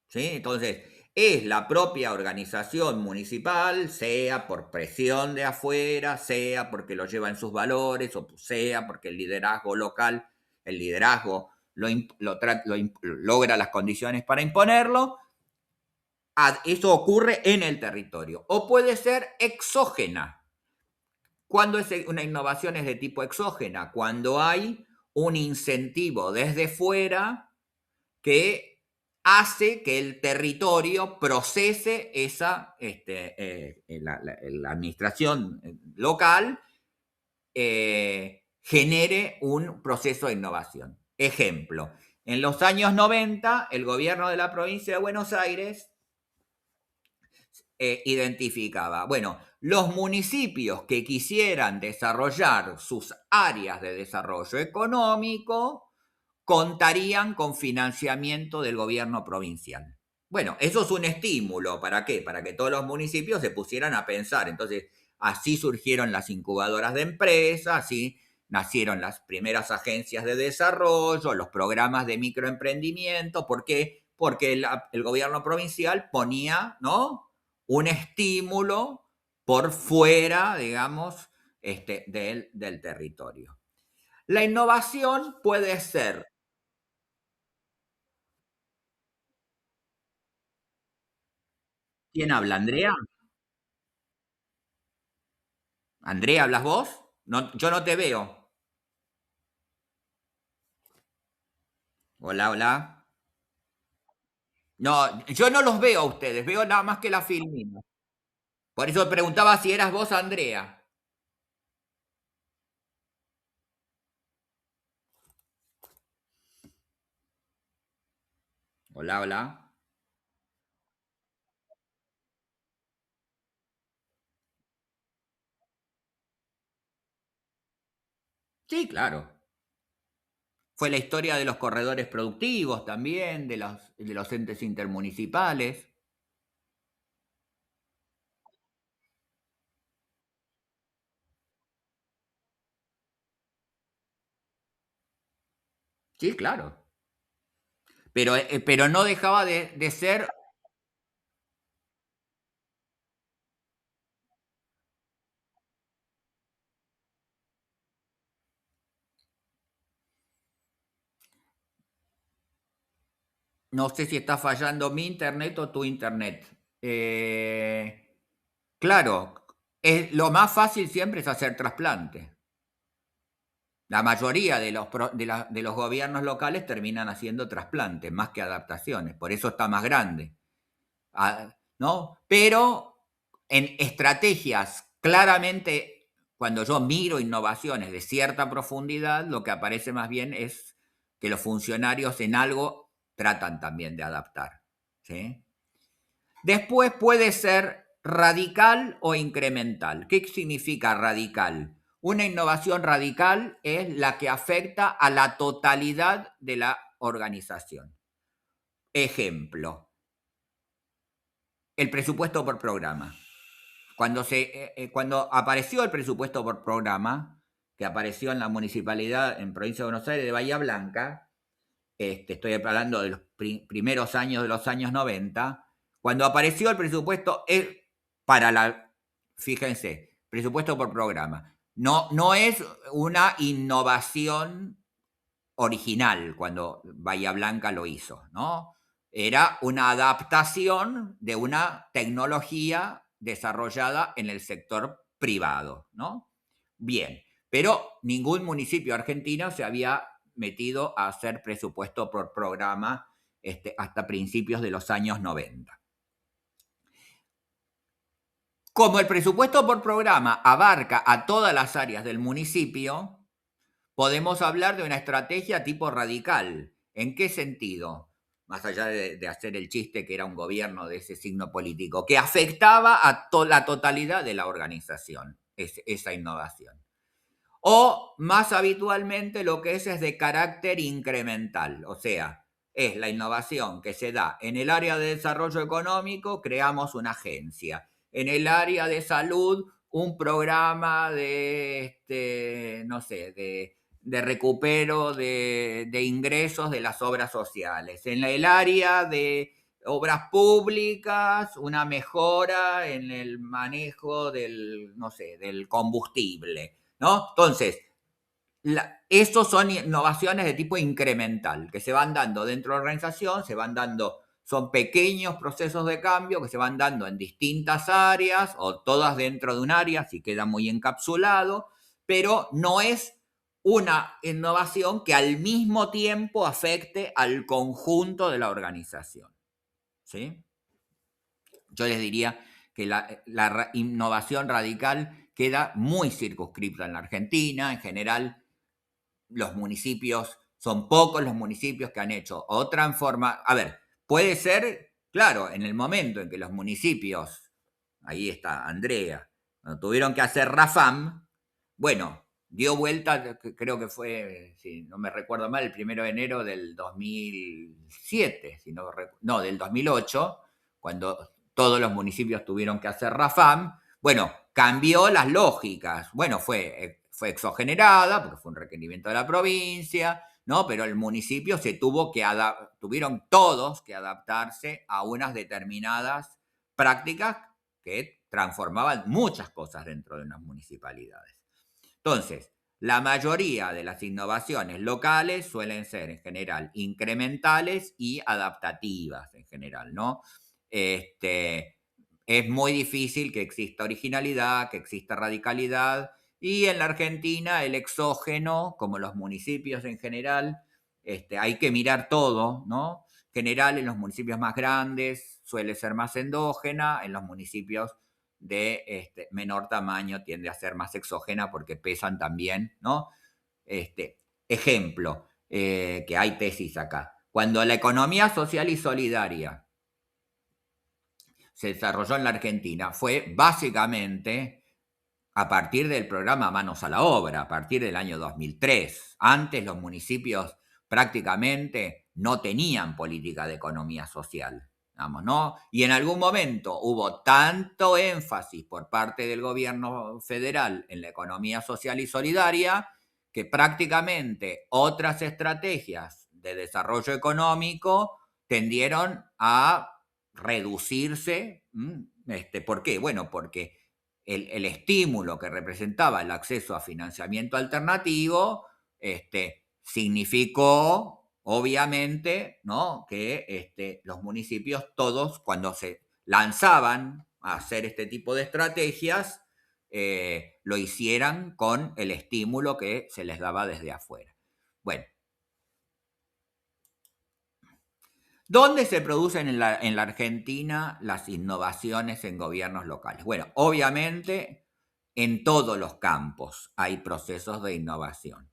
[SPEAKER 1] ¿sí? Entonces, es la propia organización municipal, sea por presión de afuera, sea porque lo lleva en sus valores, o sea porque el liderazgo local, el liderazgo logra las condiciones para imponerlo. Eso ocurre en el territorio. O puede ser exógena. ¿Cuándo es una innovación es de tipo exógena? Cuando hay un incentivo desde fuera que hace que el territorio procese la administración local, genere un proceso de innovación. Ejemplo, en los años 90, el gobierno de la provincia de Buenos Aires identificaba, bueno, los municipios que quisieran desarrollar sus áreas de desarrollo económico contarían con financiamiento del gobierno provincial. Bueno, eso es un estímulo. ¿Para qué? Para que todos los municipios se pusieran a pensar. Entonces, así surgieron las incubadoras de empresas, así nacieron las primeras agencias de desarrollo, los programas de microemprendimiento. ¿Por qué? Porque el gobierno provincial ponía, ¿no?, un estímulo por fuera, digamos, del territorio. La innovación puede ser. ¿Quién habla? ¿Andrea? ¿Andrea, hablas vos? No, yo no te veo. Hola, hola. No, yo no los veo a ustedes, veo nada más que la filmina. Por eso preguntaba si eras vos, Andrea. Hola, hola. Sí, claro. Fue la historia de los corredores productivos también, de los entes intermunicipales. Sí, claro. Pero no dejaba de ser, no sé si está fallando mi internet o tu internet. Claro, lo más fácil siempre es hacer trasplante. La mayoría de de los gobiernos locales terminan haciendo trasplantes más que adaptaciones, por eso está más grande. ¿No? Pero en estrategias claramente, cuando yo miro innovaciones de cierta profundidad, lo que aparece más bien es que los funcionarios en algo tratan también de adaptar. ¿Sí? Después puede ser radical o incremental. ¿Qué significa radical? Una innovación radical es la que afecta a la totalidad de la organización. Ejemplo, el presupuesto por programa. Cuando apareció el presupuesto por programa, que apareció en la municipalidad en provincia de Buenos Aires de Bahía Blanca, estoy hablando de los primeros años de los años 90, cuando apareció el presupuesto para fíjense, presupuesto por programa. No, no es una innovación original cuando Bahía Blanca lo hizo, ¿no? Era una adaptación de una tecnología desarrollada en el sector privado, ¿no? Bien, pero ningún municipio argentino se había metido a hacer presupuesto por programa hasta principios de los años 90. Como el presupuesto por programa abarca a todas las áreas del municipio, podemos hablar de una estrategia tipo radical. ¿En qué sentido? Más allá de hacer el chiste que era un gobierno de ese signo político, que afectaba a la totalidad de la organización, esa innovación. O más habitualmente lo que es de carácter incremental, o sea, es la innovación que se da en el área de desarrollo económico, creamos una agencia. En el área de salud, un programa no sé, de recupero de ingresos de las obras sociales. En el área de obras públicas, una mejora en el manejo del, no sé, del combustible, ¿no? Entonces, estos son innovaciones de tipo incremental, que se van dando dentro de la organización, se van dando, son pequeños procesos de cambio que se van dando en distintas áreas o todas dentro de un área, si queda muy encapsulado, pero no es una innovación que al mismo tiempo afecte al conjunto de la organización. ¿Sí? Yo les diría que la innovación radical queda muy circunscripta en la Argentina. En general, los municipios, son pocos los municipios que han hecho otra forma. A ver, puede ser, claro, en el momento en que los municipios, ahí está Andrea, cuando tuvieron que hacer RAFAM, bueno, dio vuelta, creo que fue, si no me recuerdo mal, el 1 de enero del 2007, si no, del 2008, cuando todos los municipios tuvieron que hacer RAFAM. Bueno, cambió las lógicas. Bueno, fue exogenerada, porque fue un requerimiento de la provincia, ¿no? Pero el municipio tuvieron todos que adaptarse a unas determinadas prácticas que transformaban muchas cosas dentro de unas municipalidades. Entonces, la mayoría de las innovaciones locales suelen ser en general incrementales y adaptativas en general, ¿no? Es muy difícil que exista originalidad, que exista radicalidad, y en la Argentina el exógeno, como los municipios en general, hay que mirar todo, ¿no? En general en los municipios más grandes suele ser más endógena, en los municipios de menor tamaño tiende a ser más exógena porque pesan también, ¿no? Ejemplo, que hay tesis acá. Cuando la economía social y solidaria se desarrolló en la Argentina, fue básicamente a partir del programa Manos a la Obra, a partir del año 2003. Antes los municipios prácticamente no tenían política de economía social, digamos, ¿no? Y en algún momento hubo tanto énfasis por parte del gobierno federal en la economía social y solidaria que prácticamente otras estrategias de desarrollo económico tendieron a reducirse. ¿Por qué? Bueno, porque el estímulo que representaba el acceso a financiamiento alternativo significó, obviamente, ¿no?, que los municipios todos, cuando se lanzaban a hacer este tipo de estrategias, lo hicieran con el estímulo que se les daba desde afuera. Bueno, ¿dónde se producen en la Argentina las innovaciones en gobiernos locales? Bueno, obviamente en todos los campos hay procesos de innovación.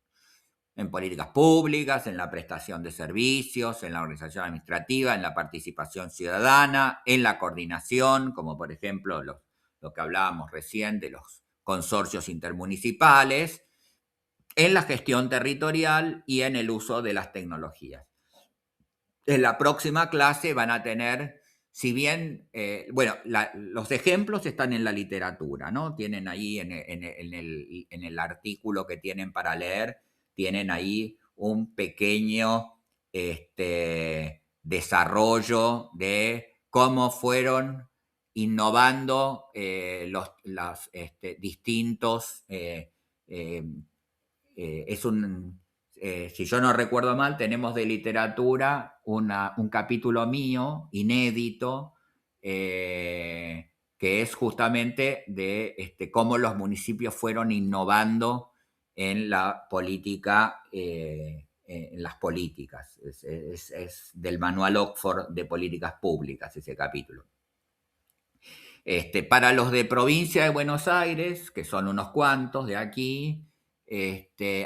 [SPEAKER 1] En políticas públicas, en la prestación de servicios, en la organización administrativa, en la participación ciudadana, en la coordinación, como por ejemplo lo que hablábamos recién de los consorcios intermunicipales, en la gestión territorial y en el uso de las tecnologías. En la próxima clase van a tener, si bien, los ejemplos están en la literatura, ¿no? Tienen ahí en el artículo que tienen para leer, tienen ahí un pequeño desarrollo de cómo fueron innovando los distintos. Si yo no recuerdo mal, tenemos de literatura un capítulo mío, inédito, que es justamente de cómo los municipios fueron innovando en la política, en las políticas. Es del Manual Oxford de Políticas Públicas ese capítulo. Para los de provincia de Buenos Aires, que son unos cuantos de aquí,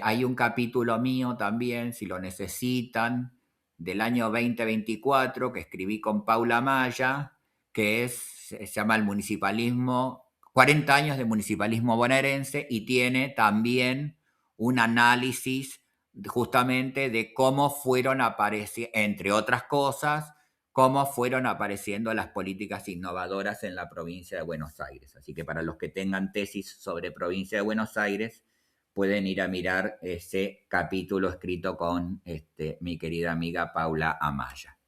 [SPEAKER 1] hay un capítulo mío también, si lo necesitan, del año 2024, que escribí con Paula Maya, que se llama El municipalismo, 40 años de municipalismo bonaerense, y tiene también un análisis justamente de cómo fueron apareciendo, entre otras cosas, cómo fueron apareciendo las políticas innovadoras en la provincia de Buenos Aires. Así que para los que tengan tesis sobre provincia de Buenos Aires, pueden ir a mirar ese capítulo escrito con mi querida amiga Paula Amaya.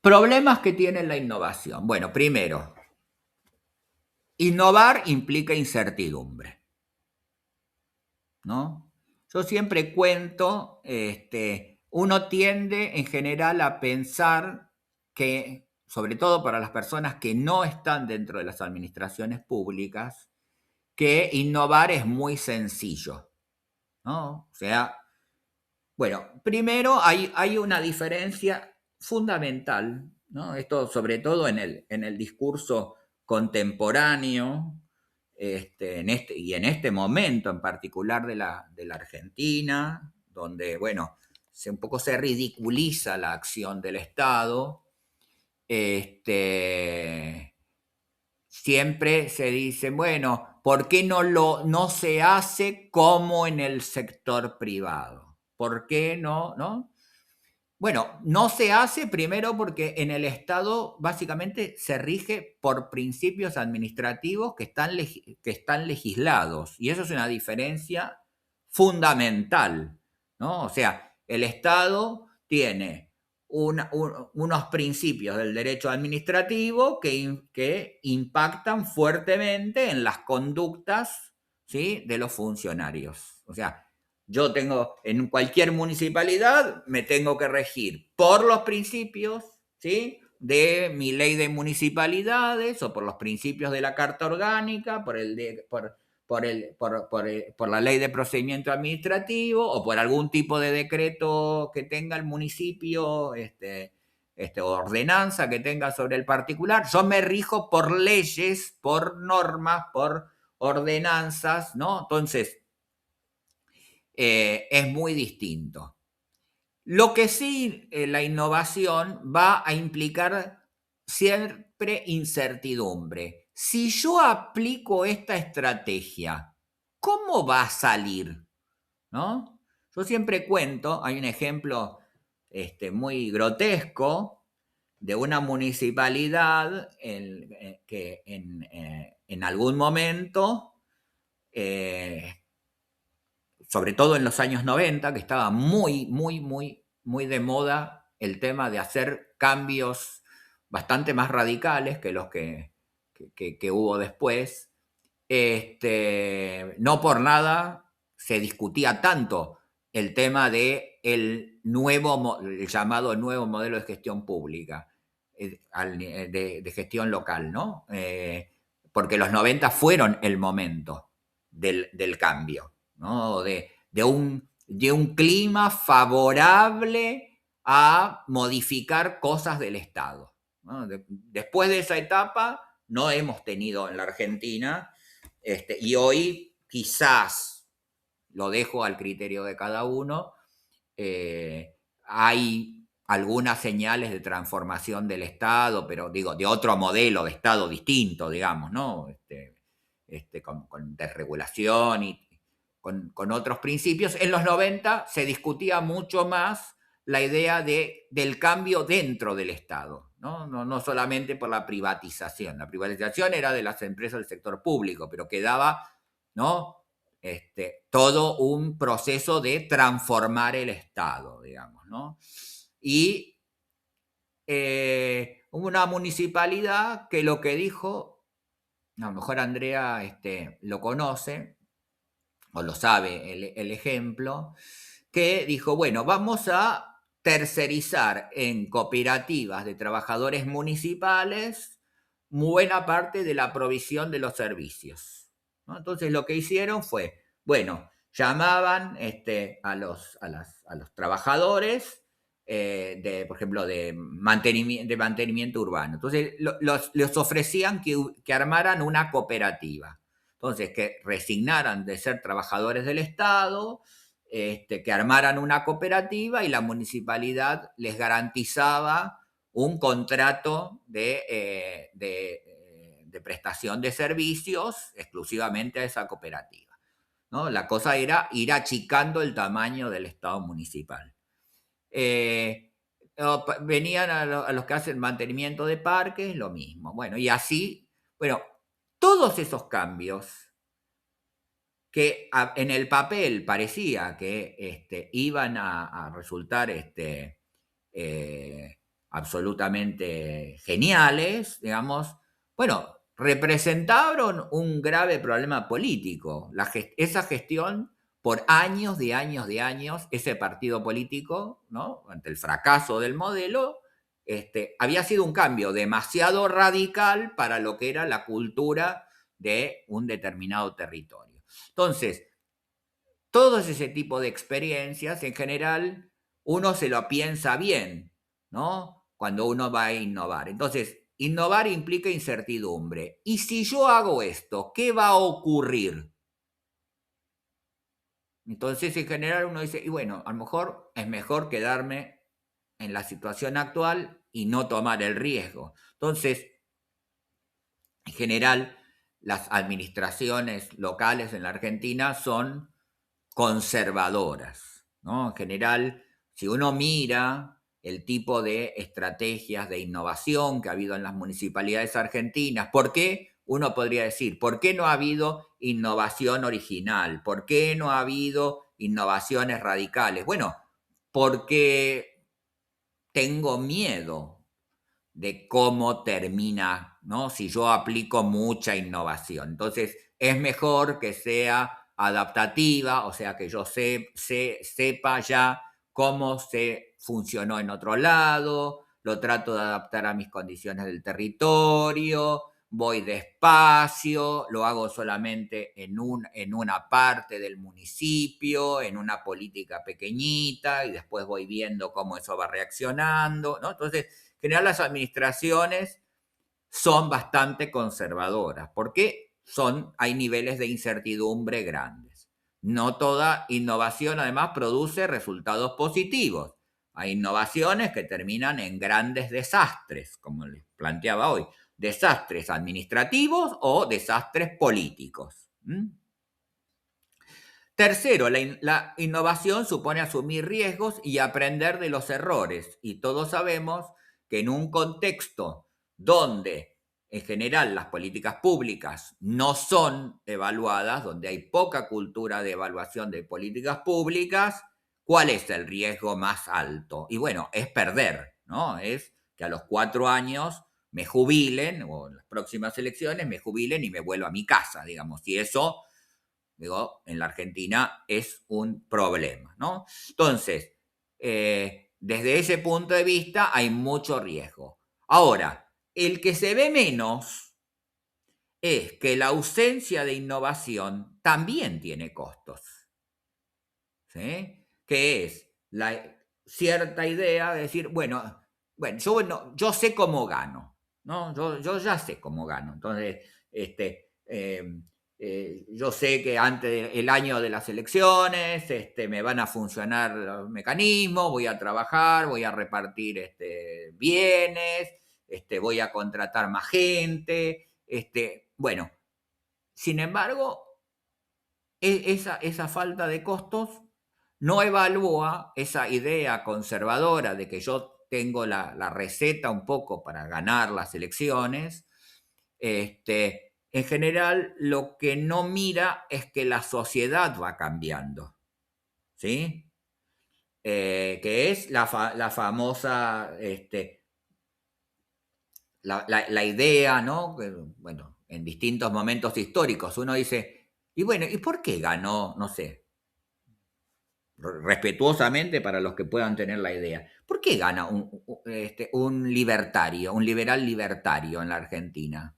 [SPEAKER 1] Problemas que tiene la innovación. Bueno, primero, innovar implica incertidumbre, ¿no? Yo siempre cuento, uno tiende en general a pensar que, sobre todo para las personas que no están dentro de las administraciones públicas, que innovar es muy sencillo, ¿no? O sea, bueno, primero hay una diferencia fundamental, ¿no? Esto sobre todo en el discurso contemporáneo, y en este momento en particular de la Argentina, donde, bueno, un poco se ridiculiza la acción del Estado. Siempre se dice, bueno, ¿por qué no se hace como en el sector privado? ¿Por qué no? Bueno, no se hace primero porque en el Estado básicamente se rige por principios administrativos que están legislados, y eso es una diferencia fundamental, ¿no? O sea, el Estado tiene unos principios del derecho administrativo que impactan fuertemente en las conductas, ¿sí?, de los funcionarios. O sea, yo en cualquier municipalidad me tengo que regir por los principios, ¿sí?, de mi ley de municipalidades, o por los principios de la Carta Orgánica, por la ley de procedimiento administrativo, o por algún tipo de decreto que tenga el municipio, ordenanza que tenga sobre el particular. Yo me rijo por leyes, por normas, por ordenanzas, ¿no? Entonces, es muy distinto. Lo que sí, la innovación va a implicar siempre incertidumbre. Si yo aplico esta estrategia, ¿cómo va a salir? ¿No? Yo siempre cuento, hay un ejemplo muy grotesco de una municipalidad que en algún momento sobre todo en los años 90, que estaba muy de moda el tema de hacer cambios bastante más radicales que los que hubo después. No por nada se discutía tanto el tema de el llamado nuevo modelo de gestión pública, de gestión local, ¿no? Porque los 90 fueron el momento del cambio, ¿no? De un clima favorable a modificar cosas del Estado, ¿no? Después de esa etapa no hemos tenido en la Argentina, y hoy quizás, lo dejo al criterio de cada uno, hay algunas señales de transformación del Estado, pero digo, de otro modelo de Estado distinto, digamos, ¿no? Con desregulación y con otros principios. En los 90 se discutía mucho más la idea del cambio dentro del Estado, ¿no? No solamente por la privatización. La privatización era de las empresas del sector público, pero quedaba, ¿no? Todo un proceso de transformar el Estado, digamos, ¿no? Y una municipalidad que lo que dijo, a lo mejor Andrea lo conoce o lo sabe el ejemplo, que dijo, bueno, vamos a tercerizar en cooperativas de trabajadores municipales buena parte de la provisión de los servicios, ¿no? Entonces lo que hicieron fue, bueno, llamaban a los trabajadores, por ejemplo, de mantenimiento urbano. Entonces les ofrecían que armaran una cooperativa. Entonces, que resignaran de ser trabajadores del Estado, que armaran una cooperativa y la municipalidad les garantizaba un contrato de prestación de servicios exclusivamente a esa cooperativa, ¿no? La cosa era ir achicando el tamaño del Estado municipal. Venían a los que hacen mantenimiento de parques, lo mismo. Bueno, y así, bueno, todos esos cambios que en el papel parecía que iban a resultar absolutamente geniales, digamos, bueno, representaron un grave problema político. Esa gestión, por años de años, ese partido político, ¿no? Ante el fracaso del modelo, había sido un cambio demasiado radical para lo que era la cultura de un determinado territorio. Entonces, todo ese tipo de experiencias, en general, uno se lo piensa bien, ¿no? Cuando uno va a innovar. Entonces, innovar implica incertidumbre. Y si yo hago esto, ¿qué va a ocurrir? Entonces, en general, uno dice, y bueno, a lo mejor es mejor quedarme en la situación actual y no tomar el riesgo. Entonces, en general, las administraciones locales en la Argentina son conservadoras, ¿no? En general, si uno mira el tipo de estrategias de innovación que ha habido en las municipalidades argentinas, ¿por qué? Uno podría decir, ¿por qué no ha habido innovación original? ¿Por qué no ha habido innovaciones radicales? Bueno, porque tengo miedo de cómo termina, ¿no? Si yo aplico mucha innovación. Entonces, es mejor que sea adaptativa, o sea, que yo sepa ya cómo se funcionó en otro lado, lo trato de adaptar a mis condiciones del territorio, voy despacio, lo hago solamente en una parte del municipio, en una política pequeñita, y después voy viendo cómo eso va reaccionando, ¿no? Entonces, en general las administraciones son bastante conservadoras porque hay niveles de incertidumbre grandes. No toda innovación además produce resultados positivos. Hay innovaciones que terminan en grandes desastres, como les planteaba hoy, desastres administrativos o desastres políticos. Tercero, la innovación supone asumir riesgos y aprender de los errores. Y todos sabemos que en un contexto donde en general las políticas públicas no son evaluadas, donde hay poca cultura de evaluación de políticas públicas, ¿cuál es el riesgo más alto? Y bueno, es perder, ¿no? Es que a los 4 años me jubilen, o en las próximas elecciones me jubilen y me vuelvo a mi casa, digamos. Y eso, digo, en la Argentina es un problema, ¿no? Entonces, desde ese punto de vista hay mucho riesgo. Ahora, el que se ve menos es que la ausencia de innovación también tiene costos, ¿sí? Que es la cierta idea de decir, bueno, yo sé cómo gano, ¿no? Yo ya sé cómo gano. Entonces, yo sé que antes del año de las elecciones me van a funcionar los mecanismos, voy a trabajar, voy a repartir bienes, voy a contratar más gente. Bueno, sin embargo, esa falta de costos no evalúa esa idea conservadora de que yo tengo la receta un poco para ganar las elecciones. En general, lo que no mira es que la sociedad va cambiando, ¿sí? Que es la famosa, la idea, ¿no? Que, bueno, en distintos momentos históricos uno dice, y bueno, ¿y por qué ganó, no sé, respetuosamente para los que puedan tener la idea? ¿Por qué gana un libertario, un liberal libertario en la Argentina?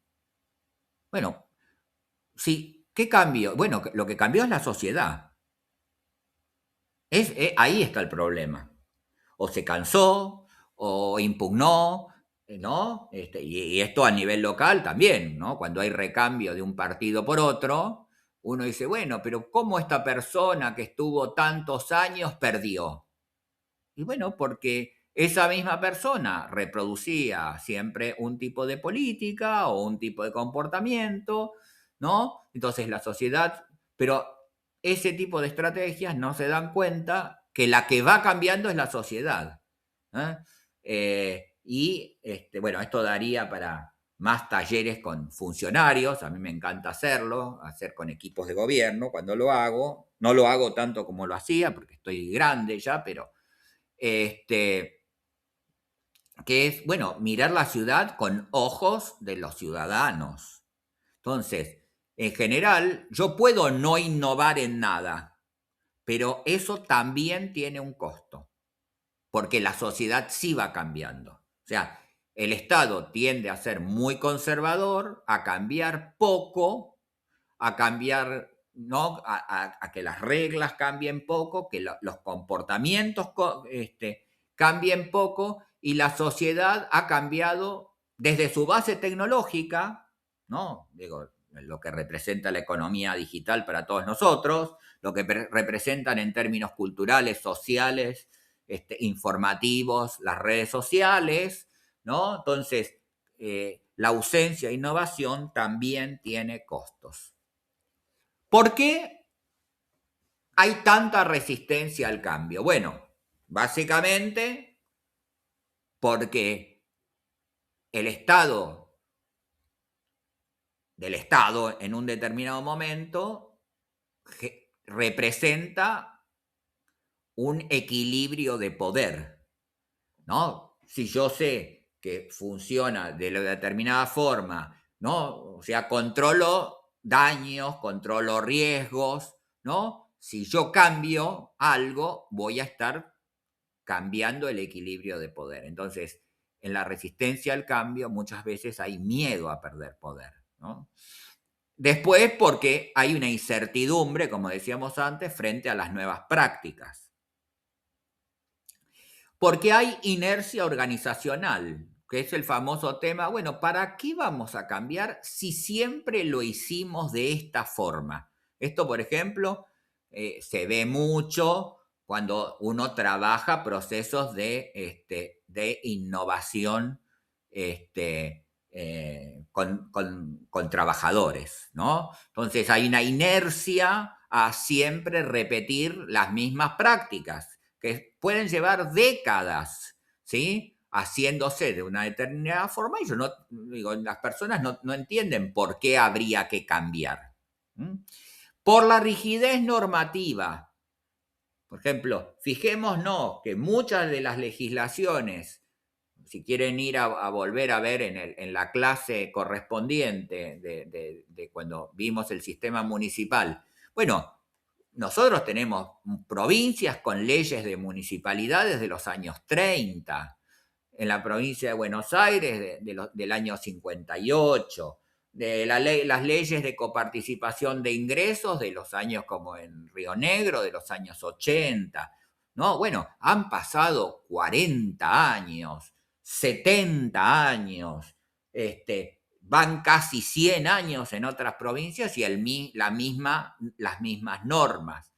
[SPEAKER 1] Bueno, sí, ¿qué cambió? Bueno, lo que cambió es la sociedad. Ahí está el problema. O se cansó, o impugnó, ¿no? Y esto a nivel local también, ¿no? Cuando hay recambio de un partido por otro, uno dice, bueno, pero ¿cómo esta persona que estuvo tantos años perdió? Y bueno, porque esa misma persona reproducía siempre un tipo de política o un tipo de comportamiento, ¿no? Entonces la sociedad, pero ese tipo de estrategias no se dan cuenta que la que va cambiando es la sociedad. ¿Eh? Bueno, esto daría para más talleres con funcionarios, a mí me encanta hacerlo, hacer con equipos de gobierno cuando lo hago, no lo hago tanto como lo hacía porque estoy grande ya, pero este, que es, bueno, mirar la ciudad con ojos de los ciudadanos. Entonces, en general, yo puedo no innovar en nada, pero eso también tiene un costo, porque la sociedad sí va cambiando. O sea, el Estado tiende a ser muy conservador, a cambiar poco, a cambiar, ¿no? A que las reglas cambien poco, que los comportamientos cambien poco, y la sociedad ha cambiado desde su base tecnológica, ¿no? Digo, lo que representa la economía digital para todos nosotros, lo que representan en términos culturales, sociales, informativos, las redes sociales, ¿no? Entonces, la ausencia de innovación también tiene costos. ¿Por qué hay tanta resistencia al cambio? Bueno, básicamente porque el Estado del Estado en un determinado momento representa un equilibrio de poder, ¿no? Si yo sé que funciona de determinada forma, ¿no? O sea, controlo daños, controlo riesgos, ¿no? Si yo cambio algo, voy a estar cambiando el equilibrio de poder. Entonces, en la resistencia al cambio muchas veces hay miedo a perder poder, ¿no? Después, porque hay una incertidumbre, como decíamos antes, frente a las nuevas prácticas. Porque hay inercia organizacional, que es el famoso tema, bueno, ¿para qué vamos a cambiar si siempre lo hicimos de esta forma? Esto, por ejemplo, se ve mucho cuando uno trabaja procesos de innovación con trabajadores, ¿no? Entonces hay una inercia a siempre repetir las mismas prácticas que pueden llevar décadas, ¿sí? haciéndose de una determinada forma y yo no, digo, las personas no entienden por qué habría que cambiar. Por la rigidez normativa. Por ejemplo, fijémonos que muchas de las legislaciones, si quieren ir a volver a ver en la clase correspondiente de cuando vimos el sistema municipal, bueno, nosotros tenemos provincias con leyes de municipalidades de los años 30, en la provincia de Buenos Aires del año 58, de las leyes de coparticipación de ingresos de los años como en Río Negro, de los años 80. ¿No? Bueno, han pasado 40 años, 70 años, van casi 100 años en otras provincias y las mismas normas.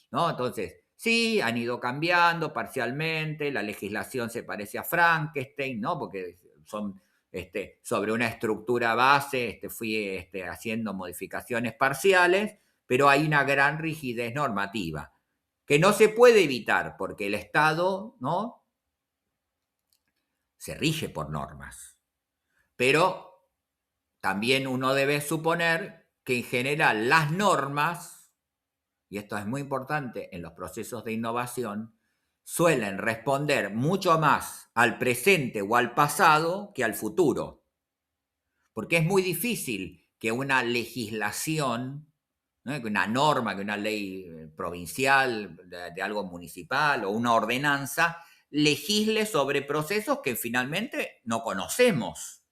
[SPEAKER 1] ¿No? Entonces, sí, han ido cambiando parcialmente, la legislación se parece a Frankenstein, ¿no? Porque son sobre una estructura base, fui haciendo modificaciones parciales, pero hay una gran rigidez normativa que no se puede evitar porque el Estado, ¿no?, se rige por normas. Pero también uno debe suponer que en general las normas, y esto es muy importante en los procesos de innovación, suelen responder mucho más al presente o al pasado que al futuro. Porque es muy difícil que una legislación, ¿no?, que una norma, que una ley provincial de algo municipal o una ordenanza, legisle sobre procesos que finalmente no conocemos.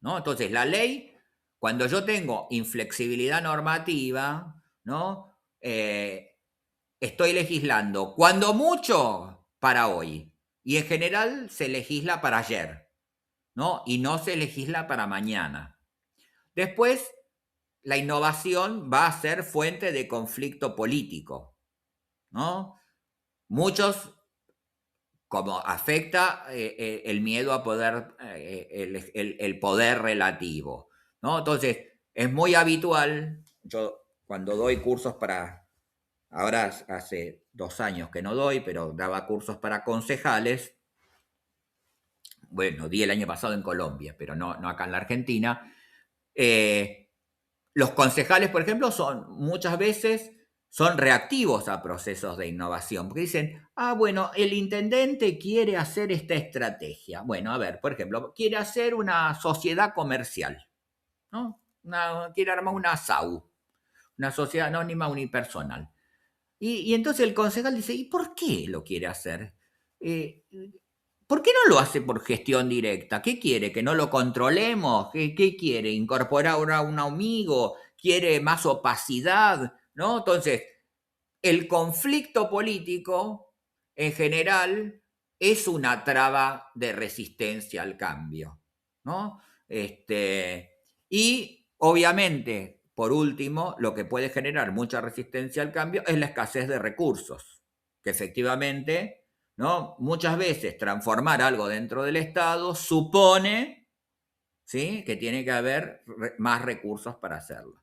[SPEAKER 1] ¿No? Entonces, la ley, cuando yo tengo inflexibilidad normativa, ¿no?, estoy legislando, cuando mucho, para hoy. Y en general se legisla para ayer, ¿no? Y no se legisla para mañana. Después, la innovación va a ser fuente de conflicto político, ¿no? Muchos, como afecta el miedo a poder, el poder relativo, ¿no? Entonces, es muy habitual, yo cuando doy cursos para, ahora hace 2 años que no doy, pero daba cursos para concejales, bueno, di el año pasado en Colombia, pero no acá en la Argentina. Los concejales, por ejemplo, muchas veces son reactivos a procesos de innovación, porque dicen, bueno, el intendente quiere hacer esta estrategia. Bueno, a ver, por ejemplo, quiere hacer una sociedad comercial, ¿no? Quiere armar una SAU, una sociedad anónima unipersonal. Y entonces el concejal dice, ¿y por qué lo quiere hacer? ¿Por qué no lo hace por gestión directa? ¿Qué quiere? ¿Que no lo controlemos? ¿Qué quiere? ¿Incorporar a un amigo? ¿Quiere más opacidad? ¿No? Entonces, el conflicto político, en general, es una traba de resistencia al cambio, ¿no? Y, obviamente, por último, lo que puede generar mucha resistencia al cambio es la escasez de recursos, que efectivamente, ¿no?, muchas veces transformar algo dentro del Estado supone, ¿sí?, que tiene que haber más recursos para hacerlo.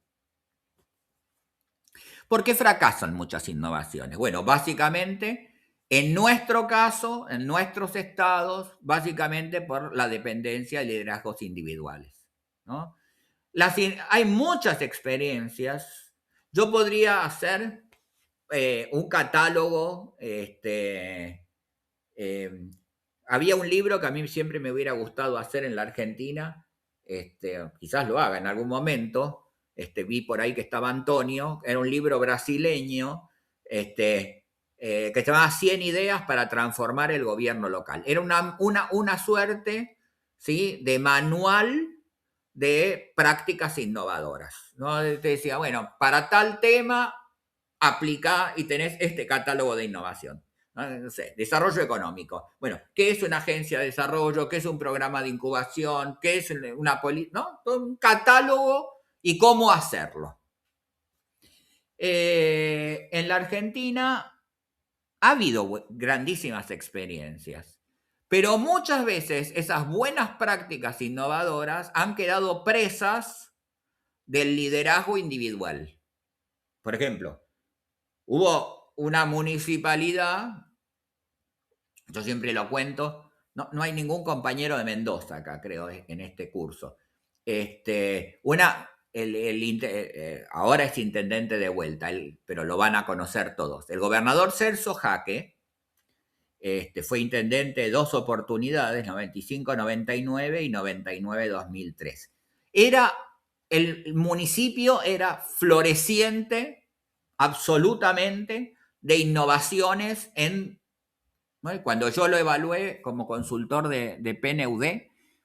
[SPEAKER 1] ¿Por qué fracasan muchas innovaciones? Bueno, básicamente, en nuestro caso, en nuestros estados, básicamente por la dependencia de liderazgos individuales, ¿no? Hay muchas experiencias. Yo podría hacer un catálogo. Había un libro que a mí siempre me hubiera gustado hacer en la Argentina, quizás lo haga en algún momento. Vi por ahí que estaba Antonio, era un libro brasileño, que se llamaba 100 ideas para transformar el gobierno local. Era una suerte, ¿sí?, de manual de prácticas innovadoras, ¿no? Te decía, bueno, para tal tema, aplica y tenés este catálogo de innovación. No sé, desarrollo económico. Bueno, ¿qué es una agencia de desarrollo? ¿Qué es un programa de incubación? ¿Qué es una política? ¿No? Todo un catálogo y cómo hacerlo. En la Argentina ha habido grandísimas experiencias, pero muchas veces esas buenas prácticas innovadoras han quedado presas del liderazgo individual. Por ejemplo, hubo una municipalidad, yo siempre lo cuento, no hay ningún compañero de Mendoza acá, creo, en este curso. Ahora es intendente de vuelta, pero lo van a conocer todos. El gobernador Celso Jaque fue intendente 2 oportunidades, 95, 99 y 99, 2003. El municipio era floreciente absolutamente de innovaciones ¿no? Cuando yo lo evalué como consultor de PNUD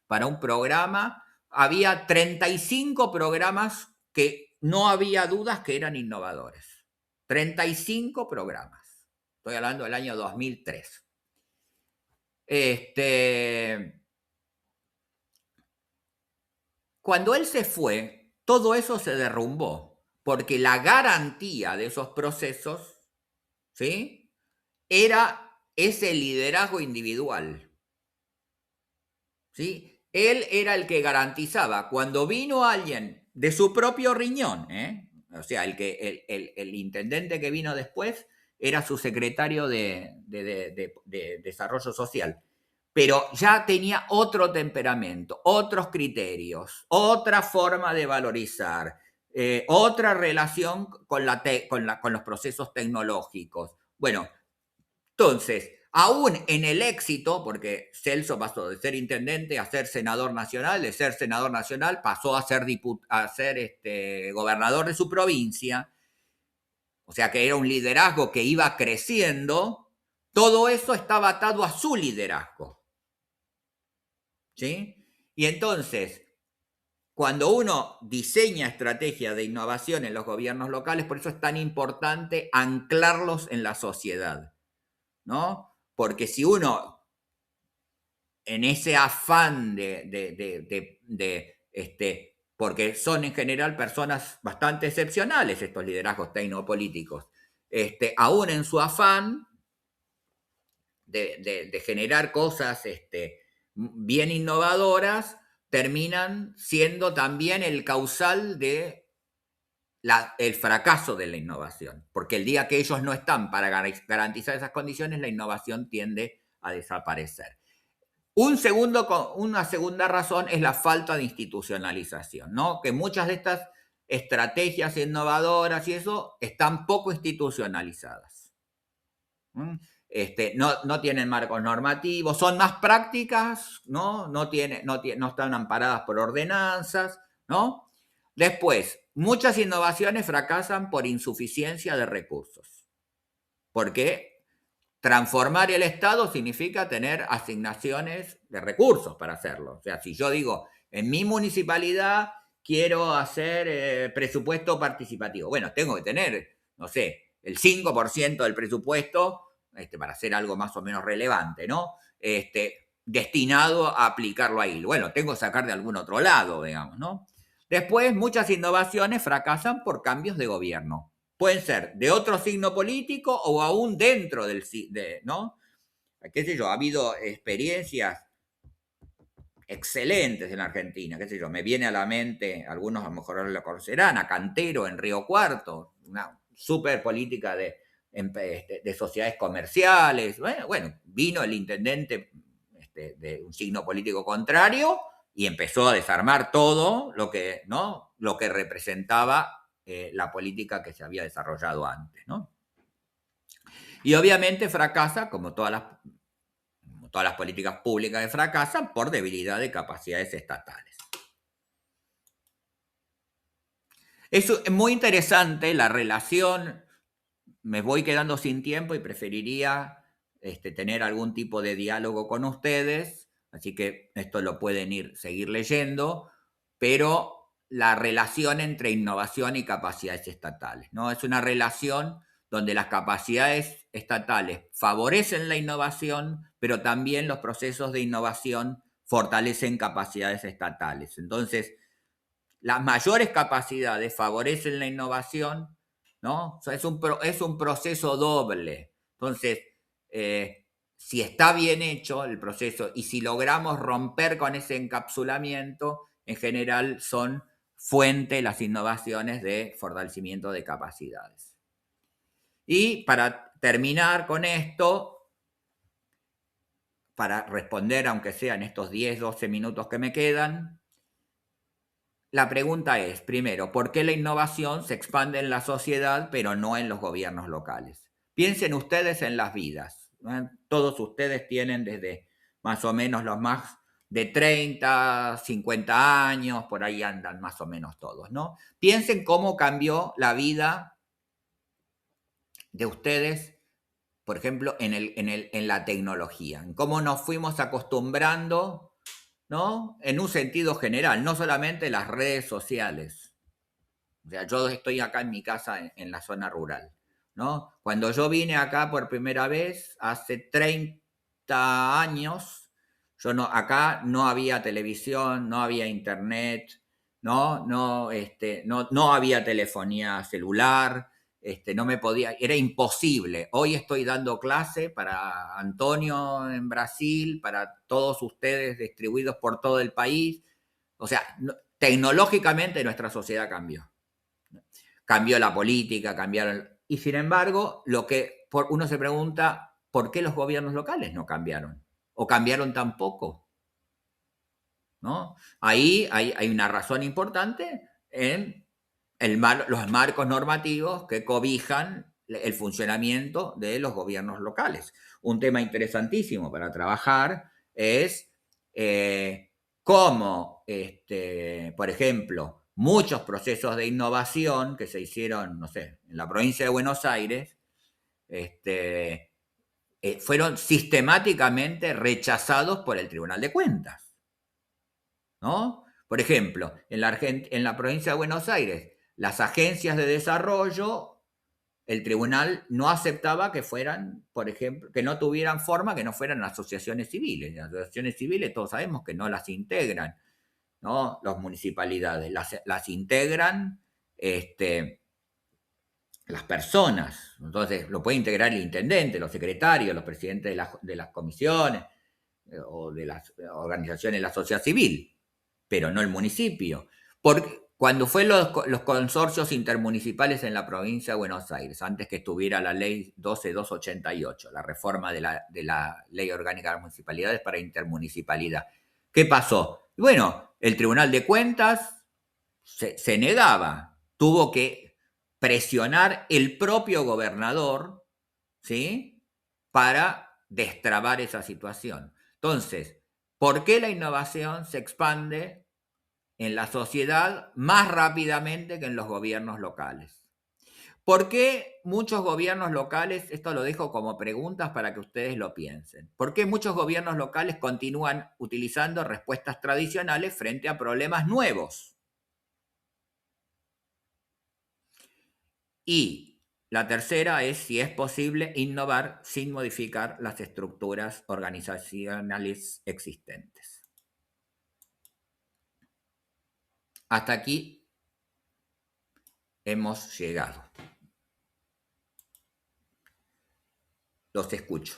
[SPEAKER 1] para un programa, había 35 programas que no había dudas que eran innovadores. 35 programas. Estoy hablando del año 2003. Cuando él se fue, todo eso se derrumbó, porque la garantía de esos procesos, ¿sí?, era ese liderazgo individual, ¿sí? Él era el que garantizaba. Cuando vino alguien de su propio riñón, o sea, el intendente que vino después era su secretario de Desarrollo Social, pero ya tenía otro temperamento, otros criterios, otra forma de valorizar, otra relación con los procesos tecnológicos. Bueno, entonces, aún en el éxito, porque Celso pasó de ser intendente a ser senador nacional, de ser senador nacional pasó a ser, gobernador de su provincia, o sea que era un liderazgo que iba creciendo, todo eso estaba atado a su liderazgo. ¿Sí? Y entonces, cuando uno diseña estrategias de innovación en los gobiernos locales, por eso es tan importante anclarlos en la sociedad, ¿no? Porque si uno, en ese afán porque son en general personas bastante excepcionales estos liderazgos tecnopolíticos, aún en su afán de generar cosas bien innovadoras, terminan siendo también el causal de el fracaso de la innovación, porque el día que ellos no están para garantizar esas condiciones, la innovación tiende a desaparecer. Una segunda razón es la falta de institucionalización, ¿no? Que muchas de estas estrategias innovadoras y eso están poco institucionalizadas. No tienen marcos normativos, son más prácticas, ¿no? No están amparadas por ordenanzas, ¿no? Después, muchas innovaciones fracasan por insuficiencia de recursos, porque transformar el Estado significa tener asignaciones de recursos para hacerlo. O sea, si yo digo, en mi municipalidad quiero hacer presupuesto participativo, bueno, tengo que tener, no sé, el 5% del presupuesto para hacer algo más o menos relevante, ¿no? Destinado a aplicarlo ahí. Bueno, tengo que sacar de algún otro lado, digamos, ¿no? Después, muchas innovaciones fracasan por cambios de gobierno. Pueden ser de otro signo político o aún dentro ¿no? Qué sé yo, ha habido experiencias excelentes en Argentina, qué sé yo, me viene a la mente, algunos a lo mejor lo conocerán, a Cantero en Río Cuarto, una súper política de sociedades comerciales. Bueno, vino el intendente de un signo político contrario y empezó a desarmar todo lo que, ¿no?, lo que representaba la política que se había desarrollado antes, ¿no? Y obviamente fracasa, como todas las políticas públicas fracasan, por debilidad de capacidades estatales. Es muy interesante la relación. Me voy quedando sin tiempo y preferiría tener algún tipo de diálogo con ustedes, así que esto lo pueden seguir leyendo, pero la relación entre innovación y capacidades estatales, ¿no? Es una relación donde las capacidades estatales favorecen la innovación, pero también los procesos de innovación fortalecen capacidades estatales. Entonces, las mayores capacidades favorecen la innovación, ¿no? O sea, es un proceso doble. Entonces, si está bien hecho el proceso y si logramos romper con ese encapsulamiento, en general son fuente las innovaciones de fortalecimiento de capacidades. Y para terminar con esto, para responder, aunque sea en estos 10, 12 minutos que me quedan, la pregunta es, primero, ¿por qué la innovación se expande en la sociedad pero no en los gobiernos locales? Piensen ustedes en las vidas. Todos ustedes tienen desde más o menos los más de 30, 50 años, por ahí andan más o menos todos, ¿no? Piensen cómo cambió la vida de ustedes, por ejemplo, en la tecnología, en cómo nos fuimos acostumbrando, ¿no? En un sentido general, no solamente las redes sociales. O sea, yo estoy acá en mi casa en la zona rural, ¿no? Cuando yo vine acá por primera vez, hace 30 años, acá no había televisión, no había internet, no había telefonía celular, no me podía, era imposible. Hoy estoy dando clase para Antonio en Brasil, para todos ustedes distribuidos por todo el país. O sea, tecnológicamente nuestra sociedad cambió. Cambió la política, cambiaron. Y sin embargo, uno se pregunta, ¿por qué los gobiernos locales no cambiaron? ¿O cambiaron tan poco? ¿No? Ahí hay una razón importante en los marcos normativos que cobijan el funcionamiento de los gobiernos locales. Un tema interesantísimo para trabajar es cómo, por ejemplo, muchos procesos de innovación que se hicieron, no sé, en la provincia de Buenos Aires, fueron sistemáticamente rechazados por el Tribunal de Cuentas, ¿no? Por ejemplo, en la provincia de Buenos Aires, las agencias de desarrollo, el tribunal no aceptaba que fueran, por ejemplo, que no tuvieran forma, que no fueran asociaciones civiles. Las asociaciones civiles todos sabemos que no las integran, ¿no? Las municipalidades, las integran las personas. Entonces, lo puede integrar el intendente, los secretarios, los presidentes de las comisiones o de las organizaciones de la sociedad civil, pero no el municipio. Cuando fue los consorcios intermunicipales en la provincia de Buenos Aires, antes que estuviera la ley 12288, la reforma de la ley orgánica de las municipalidades para intermunicipalidad, ¿qué pasó? Bueno, el Tribunal de Cuentas se negaba, tuvo que presionar el propio gobernador, ¿sí? Para destrabar esa situación. Entonces, ¿por qué la innovación se expande en la sociedad más rápidamente que en los gobiernos locales? ¿Por qué muchos gobiernos locales, esto lo dejo como preguntas para que ustedes lo piensen, por qué muchos gobiernos locales continúan utilizando respuestas tradicionales frente a problemas nuevos? Y la tercera es si es posible innovar sin modificar las estructuras organizacionales existentes. Hasta aquí hemos llegado. Los escucho.